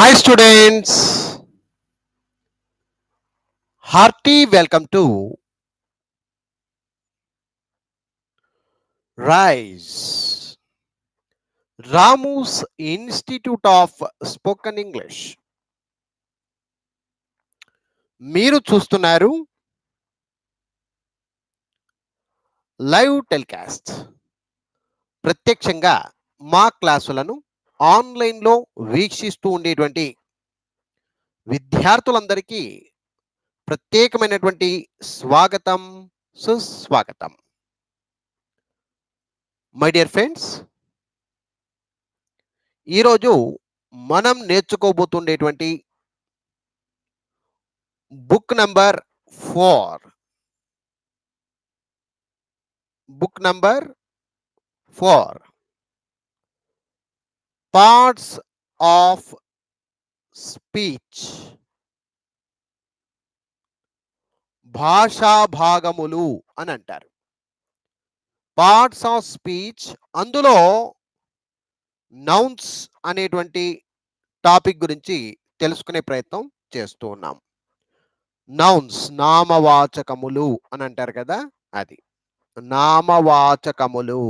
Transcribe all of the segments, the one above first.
Hi students, hearty welcome to RISE, Ramu's Institute of Spoken English. మీరు చూస్తున్నారు live telecast. ప్రత్యక్షంగా మా క్లాసులను ఆన్లైన్లో వీక్షిస్తూ ఉండేటువంటి విద్యార్థులందరికీ ప్రత్యేకమైనటువంటి స్వాగతం, సుస్వాగతం. మై డియర్ ఫ్రెండ్స్, ఈరోజు మనం నేర్చుకోబోతుండేటువంటి book number 4 parts of speech, భాషా భాగములు అని అంటారు. పార్ట్స్ ఆఫ్ స్పీచ్, అందులో నౌన్స్ అనేటువంటి టాపిక్ గురించి తెలుసుకునే ప్రయత్నం చేస్తూ ఉన్నాం. నౌన్స్, నామవాచకములు అని అంటారు కదా, అది నామవాచకములు.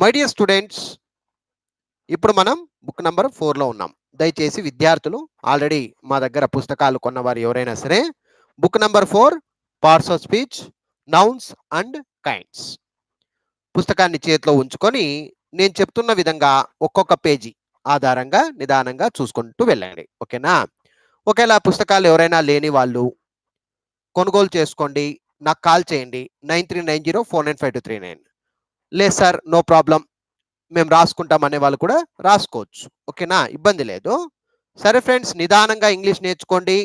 మై డియర్ స్టూడెంట్స్, ఇప్పుడు మనం బుక్ నంబర్ 4లో ఉన్నాం. దయచేసి విద్యార్థులు ఆల్రెడీ మా దగ్గర పుస్తకాలు కొన్నవారు ఎవరైనా సరే book number 4 parts of speech, nouns and kinds పుస్తకాన్ని చేతిలో ఉంచుకొని నేను చెప్తున్న విధంగా ఒక్కొక్క పేజీ ఆధారంగా నిదానంగా చూసుకుంటూ వెళ్ళండి. ఓకేనా? ఒకవేళ పుస్తకాలు ఎవరైనా లేని వాళ్ళు కొనుగోలు చేసుకోండి, నాకు కాల్ చేయండి 9390495239. లేదు సార్, నో ప్రాబ్లం, మేము రాసుకుంటాం అనే వాళ్ళు కూడా రాసుకోవచ్చు. ఓకేనా? ఇబ్బంది లేదు. సరే ఫ్రెండ్స్, నిదానంగా ఇంగ్లీష్ నేర్చుకోండి.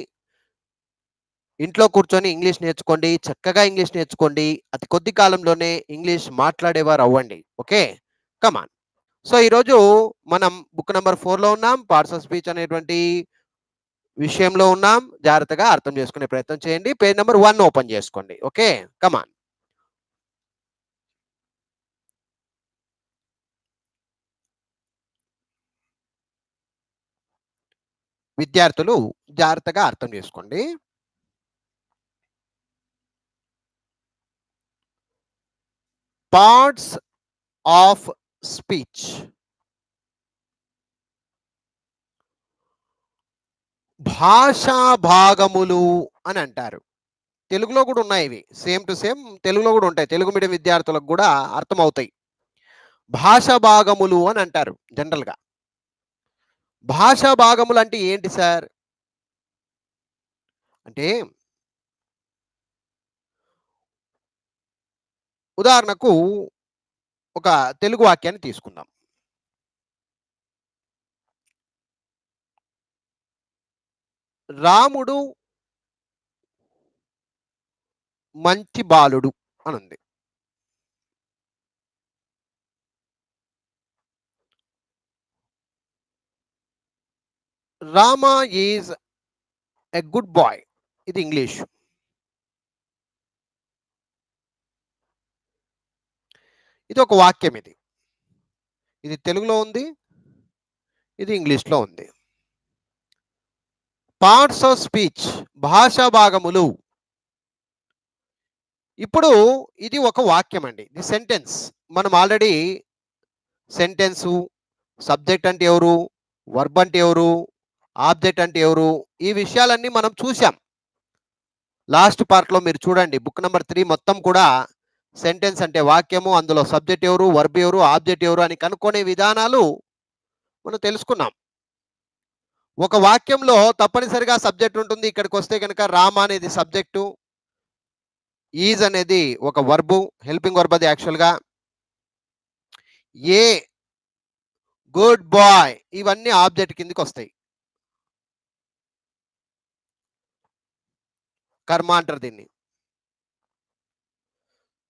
ఇంట్లో కూర్చొని ఇంగ్లీష్ నేర్చుకోండి, చక్కగా ఇంగ్లీష్ నేర్చుకోండి. అతి కొద్ది కాలంలోనే ఇంగ్లీష్ మాట్లాడేవారు అవ్వండి. ఓకే, కమాన్. సో ఈరోజు మనం బుక్ నెంబర్ 4లో ఉన్నాం. పార్ట్స్ ఆఫ్ స్పీచ్ అనేటువంటి విషయంలో ఉన్నాం. జాగ్రత్తగా అర్థం చేసుకునే ప్రయత్నం చేయండి. పేజ్ నెంబర్ 1 ఓపెన్ చేసుకోండి. ఓకే, కమాన్. విద్యార్థులు జాగ్రత్తగా అర్థం చేసుకోండి. పార్ట్స్ ఆఫ్ స్పీచ్, భాషా భాగములు అని అంటారు. తెలుగులో కూడా ఉన్నాయి ఇవి, సేమ్ టు సేమ్ తెలుగులో కూడా ఉంటాయి. తెలుగు మీడియం విద్యార్థులకు కూడా అర్థమవుతాయి. భాషా భాగములు అని అంటారు జనరల్గా. భాషా భాగములు అంటే ఏంటి సార్ అంటే, ఉదాహరణకు ఒక తెలుగు వాక్యాన్ని తీసుకుందాం. రాముడు మంచి బాలుడు అని ఉంది. Rama is a good boy, ఇది ఇంగ్లీష్. ఇది ఒక వాక్యం. ఇది తెలుగులో ఉంది, ఇది ఇంగ్లీష్లో ఉంది. పార్ట్స్ ఆఫ్ స్పీచ్, భాషా భాగములు. ఇప్పుడు ఇది ఒక వాక్యం అండి, ఇది సెంటెన్స్. మనం ఆల్రెడీ సెంటెన్సు, సబ్జెక్ట్ అంటే ఎవరు, వర్బ్ అంటే ఎవరు, ఆబ్జెక్ట్ అంటే ఎవరు, ఈ విషయాలన్నీ మనం చూసాం లాస్ట్ పార్ట్లో. మీరు చూడండి బుక్ నెంబర్ 3 మొత్తం కూడా సెంటెన్స్ అంటే వాక్యము, అందులో సబ్జెక్ట్ ఎవరు, వర్బ్ ఎవరు, ఆబ్జెక్ట్ ఎవరు అని కనుక్కునే విధానాలు మనం తెలుసుకున్నాం. ఒక వాక్యంలో తప్పనిసరిగా సబ్జెక్ట్ ఉంటుంది. ఇక్కడికి వస్తే కనుక రామ అనేది సబ్జెక్టు, ఈజ్ అనేది ఒక వర్బు, హెల్పింగ్ వర్బ్ అది యాక్చువల్గా. ఏ గుడ్ బాయ్ ఇవన్నీ ఆబ్జెక్ట్ కిందకి వస్తాయి. కర్మ అంటారు దీన్ని.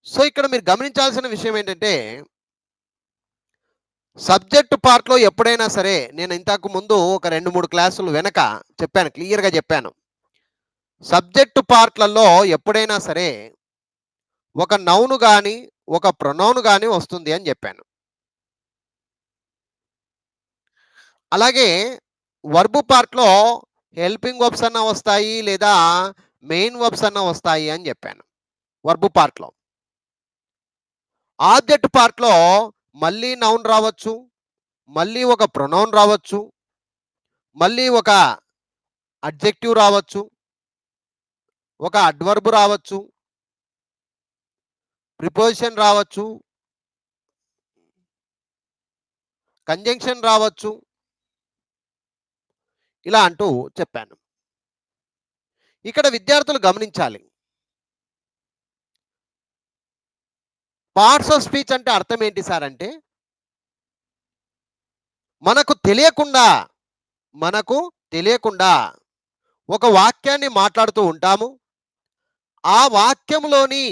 సో ఇక్కడ మీరు గమనించాల్సిన విషయం ఏంటంటే, సబ్జెక్ట్ పార్ట్లో ఎప్పుడైనా సరే, నేను ఇంతకు ముందు ఒక 2-3 క్లాసులు వెనక చెప్పాను, క్లియర్గా చెప్పాను. సబ్జెక్ట్ పార్ట్లలో ఎప్పుడైనా సరే ఒక నౌను కానీ ఒక ప్రొనౌన్ కానీ వస్తుంది అని చెప్పాను. అలాగే వర్బ్ పార్ట్‌లో హెల్పింగ్ వర్బ్స్ అన్నా వస్తాయి లేదా మెయిన్ వర్బ్స్ అన్నా వస్తాయి అని చెప్పాను. వర్బ్ పార్ట్‌లో. ఆబ్జెక్ట్ పార్ట్‌లో మళ్ళీ నౌన్ రావచ్చు. మళ్ళీ ఒక ప్రొనౌన్ రావచ్చు. మళ్ళీ ఒక అడ్జెక్టివ్ రావచ్చు. ఒక అడ్వర్బ్ రావచ్చు. ప్రిపోజిషన్ రావచ్చు. కంజంక్షన్ రావచ్చు. ఇలా అంటూ చెప్పాను. ఇక్కడ విద్యార్థులు గమనించాలి. పార్ట్స్ ఆఫ్ స్పీచ్ అంటే అర్థం ఏంటి సార్ అంటే, మనకు తెలియకుండా ఒక వాక్యాన్ని మాట్లాడుతూ ఉంటాము. ఆ వాక్యంలోని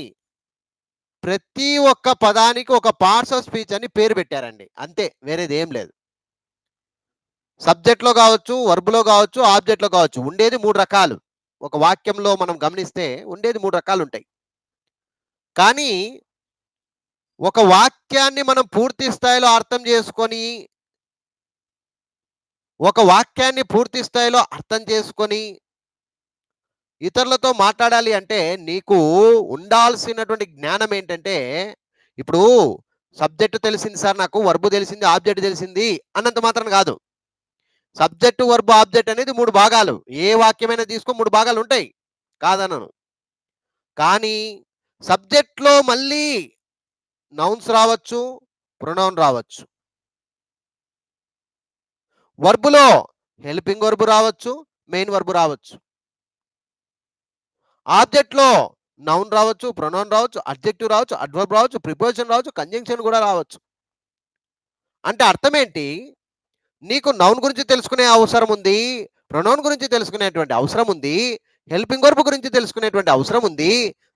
ప్రతి ఒక్క పదానికి ఒక పార్ట్స్ ఆఫ్ స్పీచ్ అని పేరు పెట్టారండి. అంతే, వేరేది ఏం లేదు. సబ్జెక్ట్‌లో కావచ్చు, వర్బ్‌లో కావచ్చు, ఆబ్జెక్ట్‌లో కావచ్చు. ఉండేది 3 రకాలు. ఒక వాక్యంలో మనం గమనిస్తే ఉండేది 3 రకాలుంటాయి. కానీ ఒక వాక్యాన్ని మనం పూర్తి స్థాయిలో అర్థం చేసుకొని, ఇతరులతో మాట్లాడాలి అంటే నీకు ఉండాల్సినటువంటి జ్ఞానం ఏంటంటే, ఇప్పుడు సబ్జెక్ట్ తెలిసింది సార్ నాకు, వర్బ్ తెలిసింది, ఆబ్జెక్ట్ తెలిసింది అన్నంత మాత్రాన కాదు. సబ్జెక్ట్, వర్బ్, ఆబ్జెక్ట్ అనేది 3 భాగాలు. ఏ వాక్యమైనా తీసుకో 3 భాగాలుంటాయి. కాదనను. కానీ సబ్జెక్ట్‌లో మళ్ళీ నౌన్స్ రావచ్చు, ప్రొనౌన్ రావచ్చు. వర్బ్‌లో హెల్పింగ్ వర్బ్ రావచ్చు, మెయిన్ వర్బ్ రావచ్చు. ఆబ్జెక్ట్‌లో నౌన్ రావచ్చు, ప్రొనౌన్ రావచ్చు, అడ్జెక్టివ్ రావచ్చు, అడ్వర్బ్ రావచ్చు, ప్రిపోజిషన్ రావచ్చు, కంజంక్షన్ కూడా రావచ్చు. అంటే అర్థమేంటి? నీకు నౌన్ గురించి తెలుసుకునే అవసరం ఉంది. ప్రొనౌన్ గురించి తెలుసుకునేటువంటి అవసరం ఉంది. హెల్పింగ్ వర్బ్ గురించి తెలుసుకునేటువంటి అవసరం ఉంది.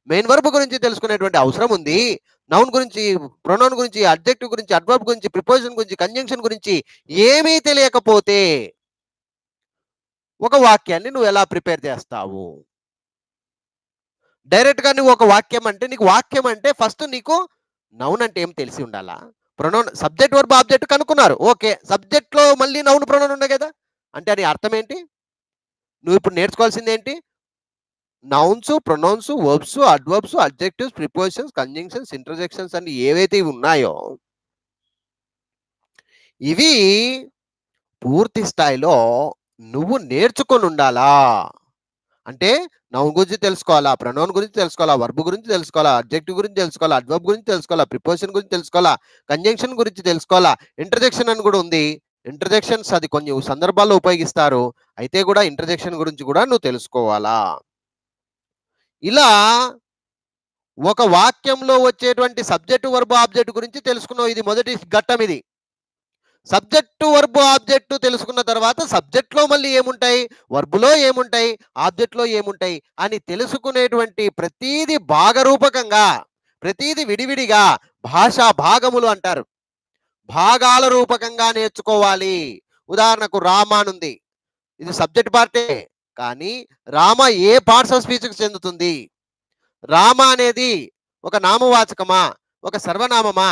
మెయిన్ వర్బ్ గురించి తెలుసుకునేటువంటి అవసరం ఉంది. నౌన్ గురించి, ప్రొనౌన్ గురించి, అడ్జెక్టివ్ గురించి, అడ్వర్బ్ గురించి, ప్రిపోజిషన్ గురించి, కంజంక్షన్ గురించి ఏమీ తెలియకపోతే ఒక వాక్యాన్ని నువ్వు ఎలా ప్రిపేర్ చేస్తావు? డైరెక్ట్‌గా నువ్వు ఒక వాక్యం అంటే, నీకు వాక్యం అంటే ఫస్ట్ నీకు నౌన్ అంటే ఏం తెలిసి ఉండాలా? ప్రొనౌన్, సబ్జెక్ట్, వర్బ్, ఆబ్జెక్ట్ కనుక్కున్నారు. ఓకే. సబ్జెక్ట్‌లో మళ్ళీ నౌన్, ప్రొనౌన్ ఉన్నాయి గదా! అంటే అని అర్థం ఏంటి? నువ్విప్పుడు నేర్చుకోవాల్సిందేంటి? Nouns, pronouns, verbs, adverbs, adjectives, prepositions, conjunctions, interjections అని ఏవైతే ఇవి ఉన్నాయో, ఇవి పూర్తి స్థాయిలో నువ్వు నేర్చుకొనుండాలా. అంటే నౌన్ గురించి తెలుసుకోవాలా, ప్రొనౌన్ గురించి తెలుసుకోవాలా, వర్బ్ గురించి తెలుసుకోవాలా, అడ్జెక్టివ్ గురించి తెలుసుకోవాలా, అడ్వర్బ్ గురించి తెలుసుకోవాలా, ప్రిపోజిషన్ గురించి తెలుసుకోవాలా, కంజంక్షన్ గురించి తెలుసుకోవాలా, ఇంటర్జెక్షన్ అని కూడా ఉంది. ఇంటర్జెక్షన్స్ అది కొన్ని సందర్భాల్లో ఉపయోగిస్తారు. అయితే కూడా ఇంటర్జెక్షన్ గురించి కూడా నువ్వు తెలుసుకోవాలా. ఇలా ఒక వాక్యంలో వచ్చేటువంటి సబ్జెక్ట్, వర్బ్, ఆబ్జెక్ట్ గురించి తెలుసుకున్నావు. ఇది మొదటి ఘట్టం ఇది. సబ్జెక్టు, వర్బ్, ఆబ్జెక్ట్ తెలుసుకున్న తర్వాత సబ్జెక్ట్‌లో మళ్ళీ ఏముంటాయి, వర్బ్‌లో ఏముంటాయి, ఆబ్జెక్ట్‌లో ఏముంటాయి అని తెలుసుకునేటువంటి ప్రతీది భాగరూపకంగా, ప్రతీది విడివిడిగా భాషా భాగములు అంటారు. భాగాల రూపకంగా నేర్చుకోవాలి. ఉదాహరణకు రామ అనుంది. ఇది సబ్జెక్ట్ పార్టే. కానీ రామ ఏ పార్ట్స్ ఆఫ్ స్పీచ్‌కి చెందుతుంది? రామ అనేది ఒక నామవాచకమా? ఒక సర్వనామమా?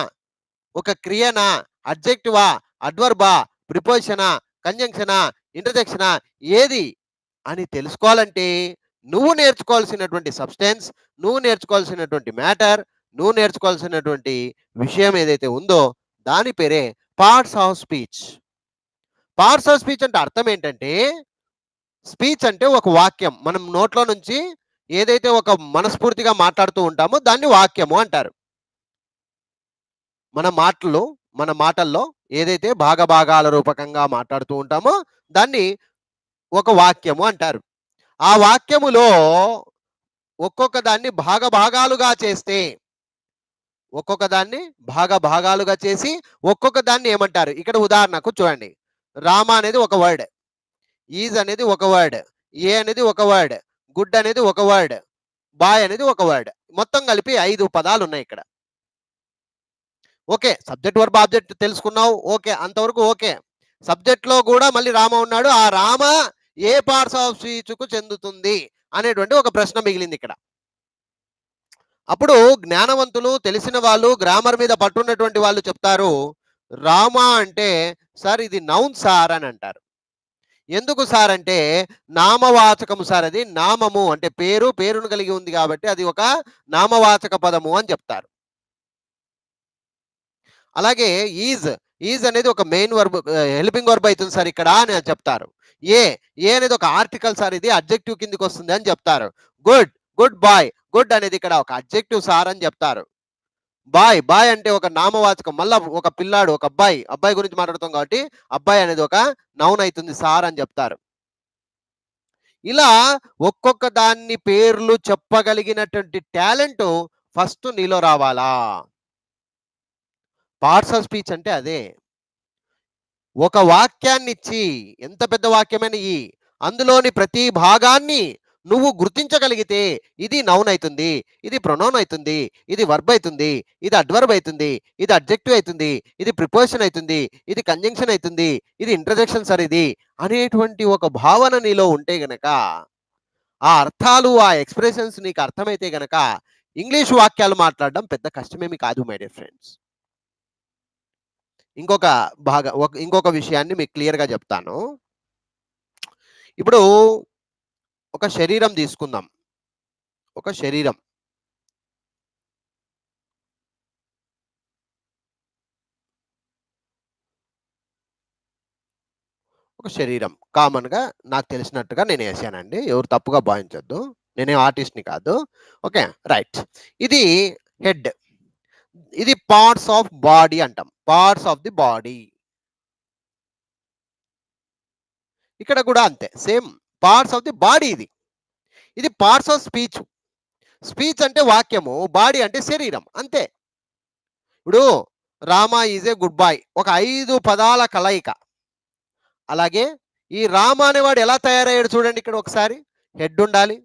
ఒక క్రియనా? అడ్జెక్టివా? అడ్వర్బా? ప్రిపోజిషనా? కంజంక్షనా? ఇంటర్జెక్షనా? ఏది అని తెలుసుకోవాలంటే నువ్వు నేర్చుకోవాల్సినటువంటి సబ్స్టెన్స్, నువ్వు నేర్చుకోవాల్సినటువంటి మ్యాటర్, నువ్వు నేర్చుకోవాల్సినటువంటి విషయం ఏదైతే ఉందో దాని పేరే parts of speech. Parts of speech అంటే అర్థం ఏంటంటే, స్పీచ్ అంటే ఒక వాక్యం. మనం నోట్లో నుంచి ఏదైతే ఒక మనస్ఫూర్తిగా మాట్లాడుతూ ఉంటామో దాన్ని వాక్యము అంటారు. మన మాటల్లో ఏదైతే భాగాల రూపకంగా మాట్లాడుతూ ఉంటామో దాన్ని ఒక వాక్యము అంటారు. ఆ వాక్యములో ఒక్కొక్క దాన్ని భాగాలుగా చేస్తే, ఒక్కొక్క దాన్ని ఏమంటారు? ఇక్కడ ఉదాహరణకు చూడండి. రామ అనేది ఒక వర్డ్, ఈజ్ అనేది ఒక వర్డ్, ఏ అనేది ఒక వర్డ్, గుడ్ అనేది ఒక వర్డ్, బాయ్ అనేది ఒక వర్డ్. మొత్తం కలిపి 5 పదాలు ఉన్నాయి ఇక్కడ. ఓకే. సబ్జెక్ట్, వర్బ్, ఆబ్జెక్ట్ తెలుసుకున్నావు. ఓకే. అంతవరకు ఓకే. సబ్జెక్ట్‌లో కూడా మళ్ళీ రామ ఉన్నాడు. ఆ రామ ఏ పార్ట్స్ ఆఫ్ స్పీచ్‌కు చెందుతుంది అనేటువంటి ఒక ప్రశ్న మిగిలింది ఇక్కడ. అప్పుడు జ్ఞానవంతులు, తెలిసిన వాళ్ళు, గ్రామర్ మీద పట్టున్నటువంటి వాళ్ళు చెప్తారు. రామ అంటే సార్ ఇది నౌన్ సార్ అని అంటారు. ఎందుకు సార్ అంటే నామవాచకము సార్, అది నామము అంటే పేరు, పేరును కలిగి ఉంది కాబట్టి అది ఒక నామవాచక పదము అని చెప్తారు. అలాగే ఈజ్, ఈజ్ అనేది ఒక మెయిన్ వర్బ్, హెల్పింగ్ వర్బ్ అవుతుంది సార్ ఇక్కడ అని చెప్తారు. ఏ, ఏ అనేది ఒక ఆర్టికల్ సార్, ఇది అడ్జెక్టివ్ కిందకి వస్తుంది అని చెప్తారు. గుడ్, గుడ్ బాయ్, గుడ్ అనేది ఇక్కడ ఒక అడ్జెక్టివ్ సార్ అని చెప్తారు. బాయ్, బాయ్ అంటే ఒక నామవాచకం, మళ్ళా ఒక పిల్లాడు, ఒక అబ్బాయి, అబ్బాయి గురించి మాట్లాడుతాం కాబట్టి అబ్బాయి అనేది ఒక నౌన్ అవుతుంది సార్ అని చెప్తారు. ఇలా ఒక్కొక్క దాన్ని పేర్లు చెప్పగలిగినటువంటి టాలెంట్ ఫస్ట్ నీలో రావాలా. పార్ట్స్ ఆఫ్ స్పీచ్ అంటే అదే. ఒక వాక్యాన్ని ఇచ్చి, ఎంత పెద్ద వాక్యమైన అందులోని ప్రతి భాగాన్ని నువ్వు గుర్తించగలిగితే ఇది నౌన్ అవుతుంది, ఇది ప్రొనౌన్ అవుతుంది, ఇది వర్బ్ అవుతుంది, ఇది అడ్వర్బ్ అవుతుంది, ఇది అడ్జెక్టివ్ అవుతుంది, ఇది ప్రిపోజిషన్ అవుతుంది, ఇది కంజంక్షన్ అవుతుంది, ఇది ఇంట్రజెక్షన్ సార్ ఇది అనేటువంటి ఒక భావన నీలో ఉంటే గనక, ఆ అర్థాలు, ఆ ఎక్స్ప్రెషన్స్ నీకు అర్థమైతే గనక ఇంగ్లీష్ వాక్యాలు మాట్లాడడం పెద్ద కష్టమేమి కాదు మై డియర్ ఫ్రెండ్స్. ఇంకొక విషయాన్ని మీకు క్లియర్‌గా చెప్తాను. ఇప్పుడు ఒక శరీరం తీసుకుందాం. ఒక శరీరం. ఒక శరీరం. కామన్‌గా నాకు తెలిసినట్టుగా నేను ఏసానండి. ఎవరు తప్పుగా భావించొద్దు. నేనేం ఆర్టిస్ట్‌ని కాదు. ఓకే. రైట్. ఇది హెడ్. ఇది పార్ట్స్ ఆఫ్ బాడీ అంటాం. Parts of the body. ఇక్కడ కూడా అంతే. Same parts of the body ఇది. ఇది పార్ట్స్ ఆఫ్ స్పీచ్. స్పీచ్ అంటే వాక్యము, బాడీ అంటే శరీరం. అంతే. ఇప్పుడు Rama is a good boy. ఒక 5 పదాల కలయిక. అలాగే ఈ రామ అనేవాడు ఎలా తయారయ్యాడు చూడండి ఇక్కడ ఒకసారి. హెడ్ ఉండాలి,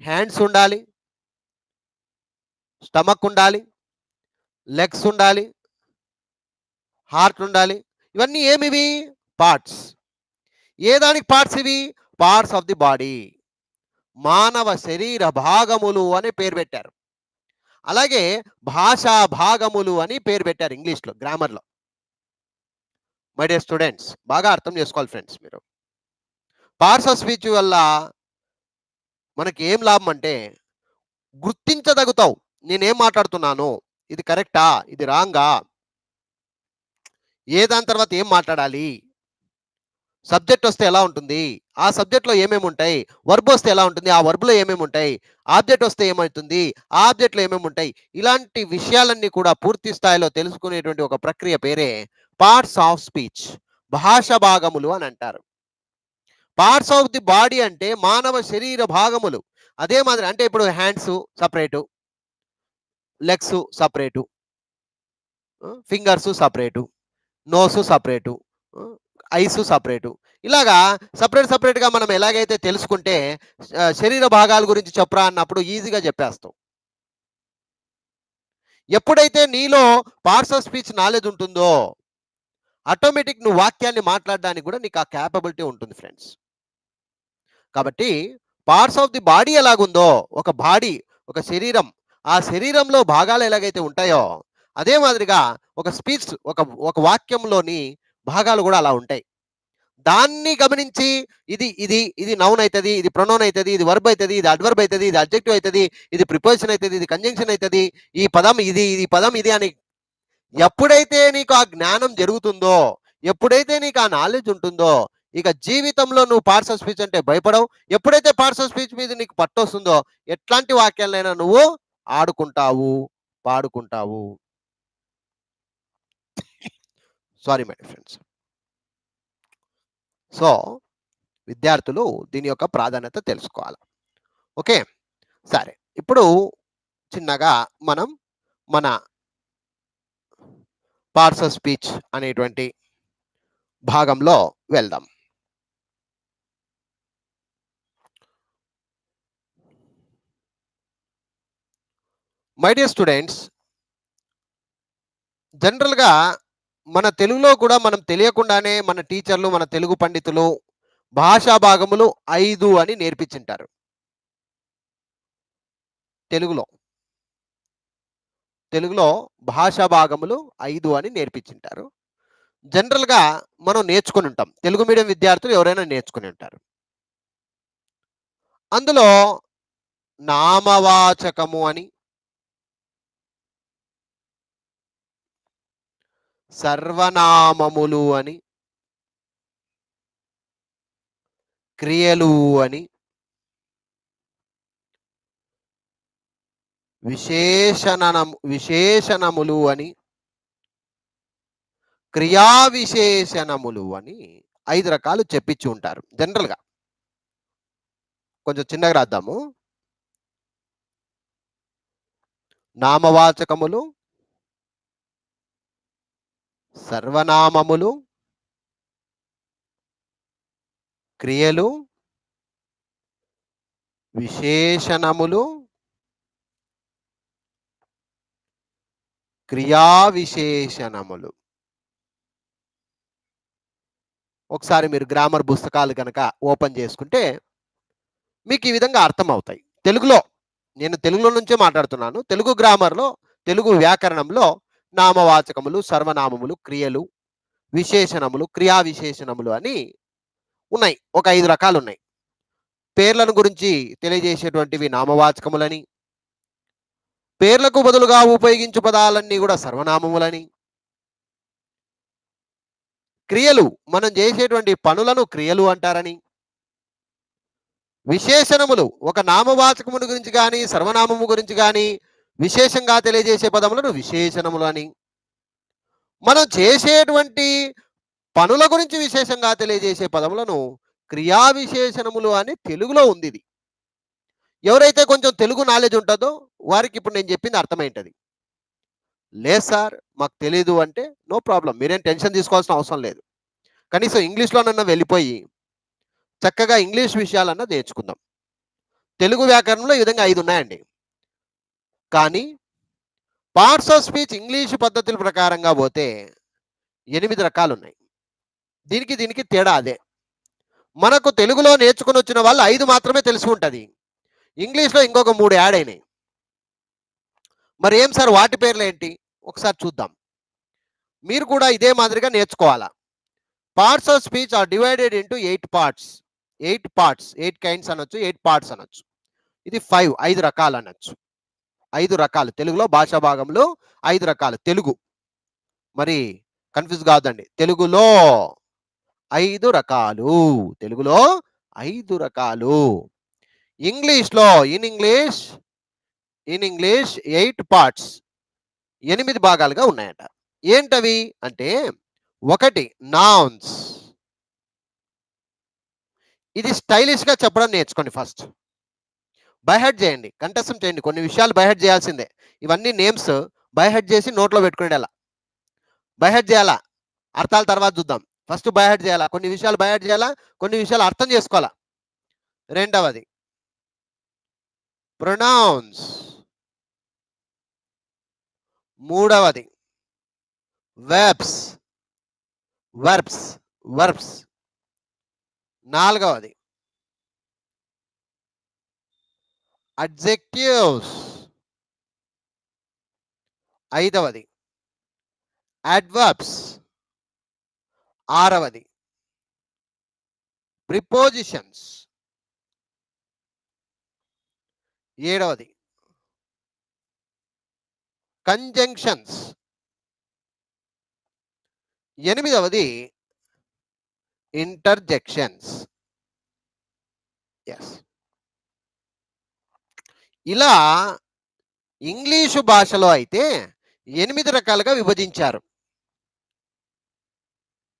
హ్యాండ్స్ ఉండాలి, స్టమక్ ఉండాలి, లెగ్స్ ఉండాలి, హార్ట్ ఉండాలి. ఇవన్నీ ఏమివి? పార్ట్స్. ఏ దానికి పార్ట్స్ ఇవి? Parts of the body. మానవ శరీర భాగములు అని పేరు పెట్టారు. అలాగే భాషా భాగములు అని పేరు పెట్టారు ఇంగ్లీష్లో, గ్రామర్లో. మై డియర్ స్టూడెంట్స్, బాగా అర్థం చేసుకోవాలి ఫ్రెండ్స్ మీరు. పార్ట్స్ ఆఫ్ స్పీచ్ వల్ల మనకి ఏం లాభం అంటే గుర్తించదగుతావు. నేనేం మాట్లాడుతున్నాను, ఇది కరెక్టా, ఇది రాంగా, ఏ దాని తర్వాత ఏం మాట్లాడాలి, సబ్జెక్ట్ వస్తే ఎలా ఉంటుంది, ఆ సబ్జెక్ట్లో ఏమేమి ఉంటాయి, వర్బ్ వస్తే ఎలా ఉంటుంది, ఆ వర్బ్లో ఏమేమి ఉంటాయి, ఆబ్జెక్ట్ వస్తే ఏమవుతుంది, ఆ ఆబ్జెక్ట్లో ఏమేమి ఉంటాయి, ఇలాంటి విషయాలన్నీ కూడా పూర్తి స్థాయిలో తెలుసుకునేటువంటి ఒక ప్రక్రియ పేరే పార్ట్స్ ఆఫ్ స్పీచ్, భాష భాగములు అని అంటారు. పార్ట్స్ ఆఫ్ ది బాడీ అంటే మానవ శరీర భాగములు. అదే మాదిరి అంటే ఇప్పుడు hands separate, legs separate, fingers separate, nose separate, ice separate. ఇలాగా సపరేట్‌గా మనం ఎలాగైతే తెలుసుకుంటే శరీర భాగాల గురించి చెప్పురా అన్నప్పుడు ఈజీగా చెప్పేస్తాం. ఎప్పుడైతే నీలో పార్ట్స్ ఆఫ్ స్పీచ్ నాలెడ్జ్ ఉంటుందో ఆటోమేటిక్ నువ్వు వాక్యాన్ని మాట్లాడడానికి కూడా నీకు ఆ కేపబిలిటీ ఉంటుంది ఫ్రెండ్స్. కాబట్టి పార్ట్స్ ఆఫ్ ది బాడీ ఎలాగుందో, ఒక బాడీ, ఒక శరీరం, ఆ శరీరంలో భాగాలు ఎలాగైతే ఉంటాయో అదే మాదిరిగా ఒక స్పీచ్, ఒక ఒక వాక్యంలోని భాగాలు కూడా అలా ఉంటాయి. దాన్ని గమనించి ఇది ఇది ఇది నౌన్ అవుతుంది, ఇది ప్రొనౌన్ అవుతుంది, ఇది వర్బ్ అవుతుంది, ఇది అడ్వర్బ్ అవుతుంది, ఇది అడ్జెక్టివ్ అవుతుంది, ఇది ప్రిపోజిషన్ అవుతుంది, ఇది కంజంక్షన్ అవుతుంది, ఈ పదం ఇది, ఇది పదం ఇది అని ఎప్పుడైతే నీకు ఆ జ్ఞానం జరుగుతుందో, ఎప్పుడైతే నీకు ఆ నాలెడ్జ్ ఉంటుందో, ఇక జీవితంలో నువ్వు పార్ట్స్ ఆఫ్ స్పీచ్ అంటే భయపడవు. ఎప్పుడైతే పార్ట్స్ ఆఫ్ స్పీచ్ మీద నీకు పట్టొస్తుందో ఎట్లాంటి వాక్యాలైనా నువ్వు ఆడుకుంటావు, పాడుకుంటావు. Sorry my friends. సో విద్యార్థులు దీని యొక్క ప్రాధాన్యత తెలుసుకోవాలి. ఓకే. సరే, ఇప్పుడు చిన్నగా మనం మన పార్ట్స్ ఆఫ్ స్పీచ్ అనేటువంటి భాగంలో వెళ్దాం. మై డియర్ స్టూడెంట్స్, జనరల్‌గా మన తెలుగులో కూడా మనం తెలియకుండానే మన టీచర్లు, మన తెలుగు పండితులు భాషా భాగములు 5 అని నేర్పించింటారు తెలుగులో. తెలుగులో భాషా భాగములు 5 అని నేర్పించింటారు. జనరల్‌గా మనం నేర్చుకొని ఉంటాం. తెలుగు మీడియం విద్యార్థులు ఎవరైనా నేర్చుకొని ఉంటారు. అందులో నామవాచకము అని, సర్వనామములు అని, క్రియలు అని, విశేషణములు అని, క్రియా విశేషణములు అని 5 రకాలు చెప్పించి ఉంటారు జనరల్‌గా. కొంచెం చిన్నగా రాద్దాము. నామవాచకములు, సర్వనామములు, క్రియలు, విశేషణములు, క్రియా విశేషణములు. ఒకసారి మీరు గ్రామర్ పుస్తకాలు గనక ఓపెన్ చేసుకుంటే మీకు ఈ విధంగా అర్థమవుతాయి. తెలుగులో నేను తెలుగులో నుంచే మాట్లాడుతున్నాను. తెలుగు గ్రామర్‌లో, తెలుగు వ్యాకరణంలో నామవాచకములు, సర్వనామములు, క్రియలు, విశేషణములు, క్రియా విశేషణములు అని ఉన్నాయి. ఒక 5 రకాలున్నాయి. పేర్లను గురించి తెలియజేసేటువంటివి నామవాచకములని, పేర్లకు బదులుగా ఉపయోగించు పదాలన్నీ కూడా సర్వనామములని, క్రియలు మనం చేసేటువంటి పనులను క్రియలు అంటారని, విశేషణములు ఒక నామవాచకమును గురించి కానీ సర్వనామము గురించి కానీ విశేషంగా తెలియజేసే పదములను విశేషణములు అని, మనం చేసేటువంటి పనుల గురించి విశేషంగా తెలియజేసే పదములను క్రియా విశేషణములు అని తెలుగులో ఉంది ఇది. ఎవరైతే కొంచెం తెలుగు నాలెడ్జ్ ఉంటుందో వారికి ఇప్పుడు నేను చెప్పింది అర్థమైంటది. లేదు సార్ మాకు తెలీదు అంటే నో ప్రాబ్లం, మీరేం టెన్షన్ తీసుకోవాల్సిన అవసరం లేదు. కనీసం ఇంగ్లీష్‌లోనన్నా వెళ్ళిపోయి చక్కగా ఇంగ్లీష్ విషయాలన్నా నేర్చుకుందాం. తెలుగు వ్యాకరణంలో ఈ విధంగా 5 ఉన్నాయండి. కానీ పార్ట్స్ ఆఫ్ స్పీచ్ ఇంగ్లీష్ పద్ధతుల ప్రకారంగా పోతే 8 రకాలున్నాయి. దీనికి తేడా అదే. మనకు తెలుగులో నేర్చుకొని వచ్చిన వాళ్ళు 5 మాత్రమే తెలిసి ఉంటది. ఇంగ్లీష్‌లో ఇంకొక 3 యాడ్ అయినాయి. మరి ఏం సార్ వాటి పేర్లేంటి? ఒకసారి చూద్దాం. మీరు కూడా ఇదే మాదిరిగా నేర్చుకోవాలా. Parts of speech are divided into 8 parts. 8 parts, 8 kinds అనొచ్చు, 8 పార్ట్స్ అనొచ్చు. ఇది 5 రకాలు అనొచ్చు. 5 రకాలు. తెలుగులో భాషా భాగంలో 5 రకాలు. తెలుగు. మరి కన్‌ఫ్యూజ్ కావద్దండి. తెలుగులో 5 రకాలు. తెలుగులో 5 రకాలు. ఇంగ్లీష్‌లో ఇన్ ఇంగ్లీష్ 8 పార్ట్స్. 8 భాగాలుగా ఉన్నాయట. ఏంటవి అంటే 1 నౌన్స్. ఇది స్టైలిష్‌గా చెప్పడం నేర్చుకోండి ఫస్ట్. బై హార్ట్ చేయండి. కంఠస్థం చేయండి. కొన్ని విషయాలు బై హార్ట్ చేయాల్సిందే. ఇవన్నీ నేమ్స్ బై హార్ట్ చేసి నోట్లో పెట్టుకునేలా. బై హార్ట్ చేయాలా. అర్థాలు తర్వాత చూద్దాం. ఫస్ట్ బై హార్ట్ చేయాలా. కొన్ని విషయాలు బై హార్ట్ చేయాలా. కొన్ని విషయాలు అర్థం చేసుకోవాలా. రెండవది ప్రొనౌన్స్. మూడవది వెర్బ్స్. వర్బ్స్. వర్బ్స్. నాలుగవది అడ్జెక్టివ్స్. ఐదవది అడ్వర్బ్స్. ఆరవది ప్రిపోజిషన్స్. ఏడవది కంజంక్షన్స్. ఎనిమిదవది ఇంటర్జెక్షన్స్. ఎస్. ఇలా ఇంగ్లీషు భాషలో అయితే 8 రకాలుగా విభజించారు.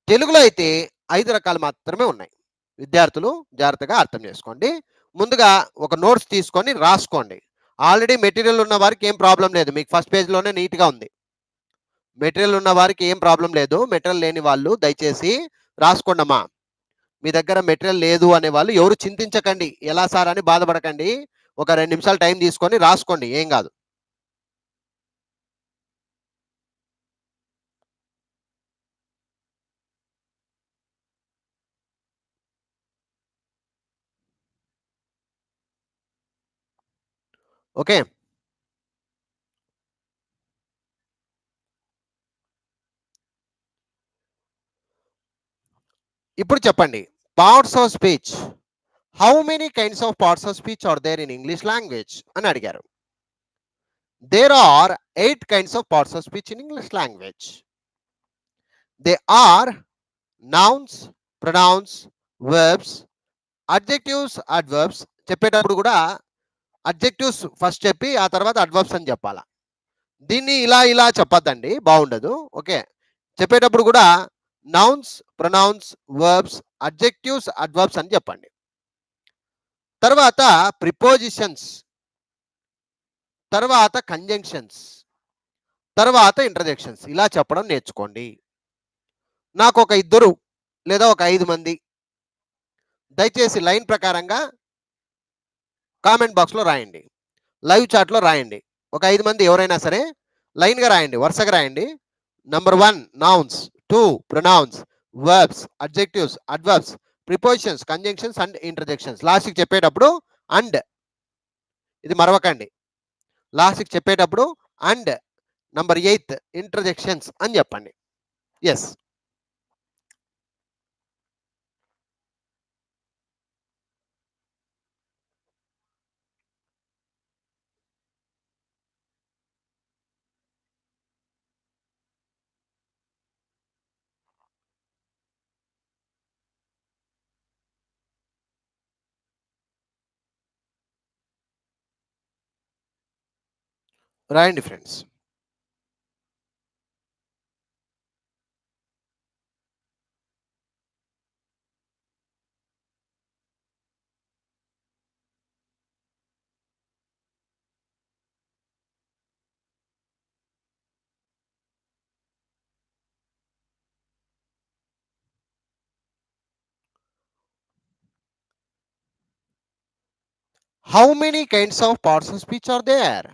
తెలుగులో అయితే 5 రకాలు మాత్రమే ఉన్నాయి. విద్యార్థులు జాగ్రత్తగా అర్థం చేసుకోండి. ముందుగా ఒక నోట్స్ తీసుకొని రాసుకోండి. ఆల్రెడీ మెటీరియల్ ఉన్న వారికి ఏం ప్రాబ్లం లేదు. మీకు ఫస్ట్ పేజ్‌లోనే నీట్‌గా ఉంది. మెటీరియల్ ఉన్న వారికి ఏం ప్రాబ్లం లేదు. మెటీరియల్ లేని వాళ్ళు దయచేసి రాసుకోండమ్మా. మీ దగ్గర మెటీరియల్ లేదు అనే వాళ్ళు ఎవరు చింతించకండి. ఎలా సార్ అని బాధపడకండి. ఒక 2 నిమిషాలు టైం తీసుకొని రాసుకోండి. ఏం కాదు. ఓకే. ఇప్పుడు చెప్పండి, parts of speech, how many kinds of parts of speech are there in English language అని అడిగారు. There are 8 kinds of parts of speech in English language. They are nouns, pronouns, verbs, adjectives, adverbs. చెప్పేటప్పుడు కూడా adjectives first చెప్పి ఆ తర్వాత adverbs అని చెప్పాలా. దీన్ని ఇలా ఇలా చెప్పొద్దండి, బాగుండదు. ఓకే, చెప్పేటప్పుడు కూడా nouns, pronouns, verbs, adjectives, adverbs అని చెప్పండి. తర్వాత ప్రిపోజిషన్స్, తర్వాత కంజంక్షన్స్, తర్వాత ఇంటర్జెక్షన్స్ ఇలా చెప్పడం నేర్చుకోండి. నాకు ఒక 2 లేదా ఒక 5 మంది దయచేసి లైన్ ప్రకారంగా కామెంట్ బాక్స్లో రాయండి, లైవ్ చాట్లో రాయండి. ఒక 5 మంది ఎవరైనా సరే లైన్గా రాయండి, వరుసగా రాయండి. Number 1 nouns, 2 pronouns, verbs, adjectives, adverbs, prepositions, conjunctions and interjections. లాస్ట్కి చెప్పేటప్పుడు అండ్, ఇది మరవకండి, లాస్ట్కి చెప్పేటప్పుడు అండ్ నంబర్ 8 ఇంటర్జెక్షన్స్ అని చెప్పండి. ఎస్, రాయండి friends. How many kinds of parts of speech are there?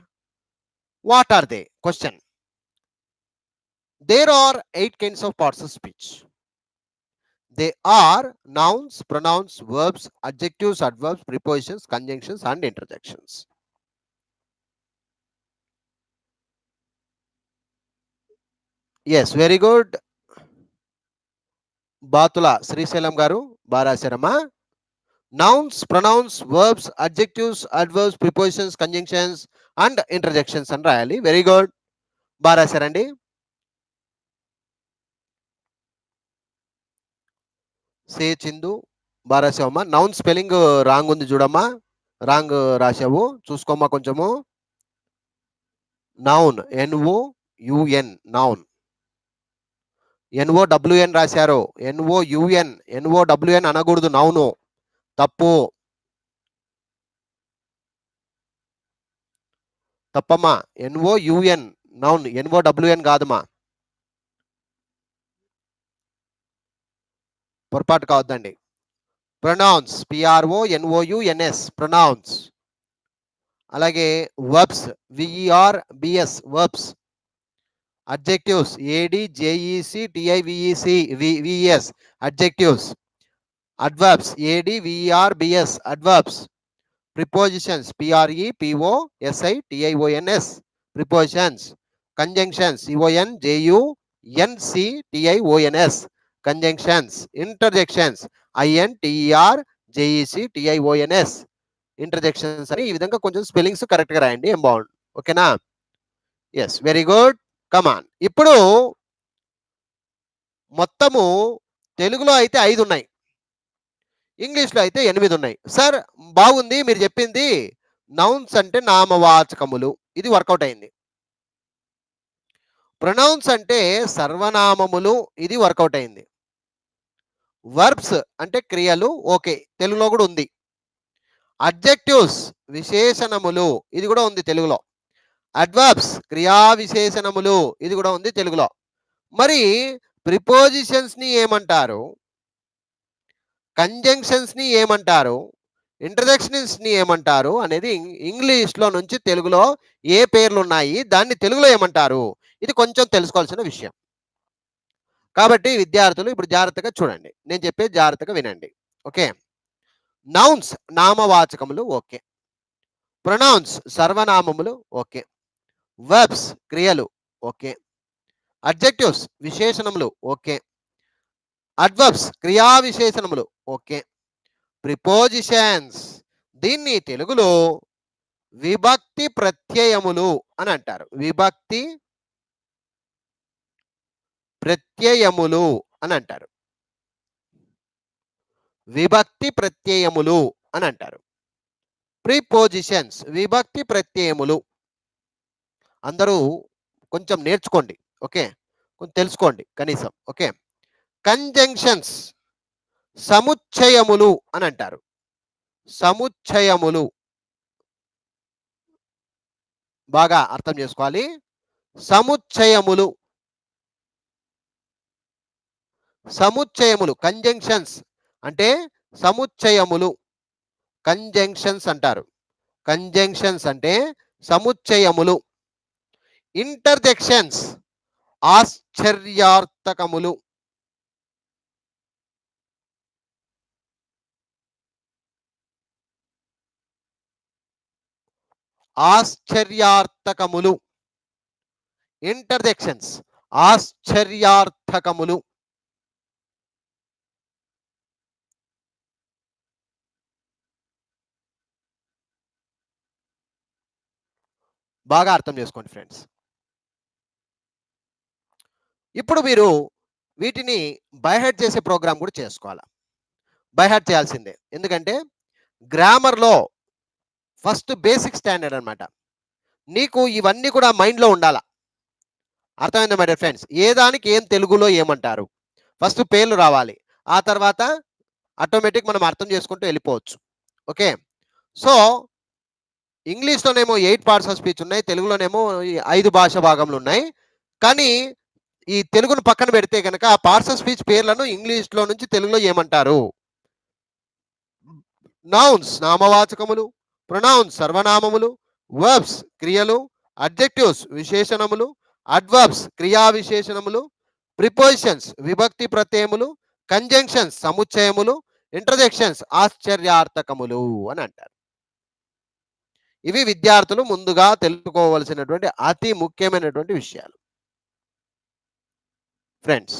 What are they? Question. There are 8 kinds of parts of speech. They are nouns, pronouns, verbs, adjectives, adverbs, prepositions, conjunctions and interjections. Yes, very good. Bathula Srisailam గారు బారాశరమా. Nouns, pronouns, verbs, adjectives, adverbs, prepositions, conjunctions and interjections అని రాయాలి. Very good, బారాశారండి. సే చిందు బారాసావమ్మా. Noun spelling wrong ఉంది చూడమ్మా, wrong రాశావు, చూసుకోమ్మా కొంచెము. నౌన్ NOUN నౌన్, NOWN రాశారు, NOUN అనకూడదు, నౌను తప్పు, తప్పమ్మా. NOUN నౌన్, NOWN కాదమ్మా, పొరపాటు కావద్దండి. Pronouns PRONOUNS pronouns. అలాగే verbs VERBS verbs. Adjectives ADJECTIVES adjectives. Adverbs ADVERBS adverbs. Prepositions PREPOSITIONS prepositions. Conjunctions CONJUNCTIONS conjunctions. Interjections INTERJECTIONS interjections అని. ఈ విధంగా కొంచెం స్పెల్లింగ్స్ కరెక్ట్గా రాయండి, ఏం బాగుండు. ఓకేనా? Yes, very good. కమాన్. ఇప్పుడు మొత్తము తెలుగులో అయితే 5 ఉన్నాయి, ఇంగ్లీష్లో అయితే 8 ఉన్నాయి. సార్ బాగుంది మీరు చెప్పింది, నౌన్స్ అంటే నామవాచకములు, ఇది వర్కౌట్ అయింది. ప్రొనౌన్స్ అంటే సర్వనామములు, ఇది వర్కౌట్ అయింది. వర్బ్స్ అంటే క్రియలు, ఓకే, తెలుగులో కూడా ఉంది. అడ్జెక్టివ్స్ విశేషణములు, ఇది కూడా ఉంది తెలుగులో. అడ్వర్బ్స్ క్రియా విశేషణములు, ఇది కూడా ఉంది తెలుగులో. మరి ప్రిపోజిషన్స్ ని ఏమంటారు, కంజంక్షన్స్ ని ఏమంటారు, ఇంటర్జెక్షన్స్ ని ఏమంటారు అనేది ఇంగ్లీష్లో నుంచి తెలుగులో ఏ పేర్లు ఉన్నాయి, దాన్ని తెలుగులో ఏమంటారు, ఇది కొంచెం తెలుసుకోవాల్సిన విషయం. కాబట్టి విద్యార్థులు ఇప్పుడు జాగ్రత్తగా చూడండి, నేను చెప్పేది జాగ్రత్తగా వినండి. ఓకే, నౌన్స్ నామవాచకములు, ఓకే. ప్రొనౌన్స్ సర్వనామములు, ఓకే. వర్బ్స్ క్రియలు, ఓకే. అడ్జెక్టివ్స్ విశేషణములు, ఓకే. అడ్వర్బ్స్ క్రియా విశేషణములు. ఓకే. ప్రిపోజిషన్స్ దీన్ని తెలుగులో విభక్తి ప్రత్యయములు అని అంటారు. విభక్తి ప్రత్యయములు అని అంటారు. విభక్తి ప్రత్యయములు అని అంటారు. ప్రిపోజిషన్స్ విభక్తి ప్రత్యయములు. అందరూ కొంచెం నేర్చుకోండి. ఓకే. కొంచెం తెలుసుకోండి కనీసం. ఓకే. కంజంక్షన్స్ సముచ్చయములు అని అంటారు. సముచ్చయములు బాగా అర్థం చేసుకోవాలి. సముచ్చయములు సముచ్చయములు కంజంక్షన్స్ అంటే సముచ్చయములు. కంజంక్షన్స్ అంటారు. కంజంక్షన్స్ అంటే సముచ్చయములు. ఇంటర్జెక్షన్స్ ఆశ్చర్యార్థకములు. ఆశ్చర్యార్థకములు. ఇంటర్జెక్షన్స్ ఆశ్చర్యార్థకములు. బాగా అర్థం చేసుకోండి ఫ్రెండ్స్. ఇప్పుడు మీరు వీటిని బైహెడ్ చేసే ప్రోగ్రామ్ కూడా చేసుకోవాలి. బైహెడ్ చేయాల్సిందే. ఎందుకంటే గ్రామర్లో ఫస్ట్ బేసిక్ స్టాండర్డ్ అనమాట. నీకు ఇవన్నీ కూడా మైండ్లో ఉండాలా. అర్థమైందా మై డియర్ ఫ్రెండ్స్? ఏ దానికి ఏం తెలుగులో ఏమంటారు, ఫస్ట్ పేర్లు రావాలి. ఆ తర్వాత ఆటోమేటిక్ మనం అర్థం చేసుకుంటూ వెళ్ళిపోవచ్చు. ఓకే. సో ఇంగ్లీష్లోనేమో 8 పార్ట్స్ ఆఫ్ స్పీచ్ ఉన్నాయి, తెలుగులోనేమో 5 భాషా భాగములు ఉన్నాయి. కానీ ఈ తెలుగును పక్కన పెడితే కనుక ఆ పార్ట్స్ ఆఫ్ స్పీచ్ పేర్లను ఇంగ్లీష్లో నుంచి తెలుగులో ఏమంటారు? నౌన్స్ నామవాచకములు, ప్రొనౌన్స్ సర్వనామములు, వర్బ్స్ క్రియలు, అడ్జెక్టివ్స్ విశేషణములు, అడ్వర్బ్స్ క్రియా విశేషణములు, ప్రిపోజిషన్స్ విభక్తి ప్రత్యయములు, కంజంక్షన్స్ సముచ్చయములు, ఇంటర్జెక్షన్స్ ఆశ్చర్యార్థకములు అని అంటారు. ఇవి విద్యార్థులు ముందుగా తెలుసుకోవలసినటువంటి అతి ముఖ్యమైనటువంటి విషయాలు ఫ్రెండ్స్.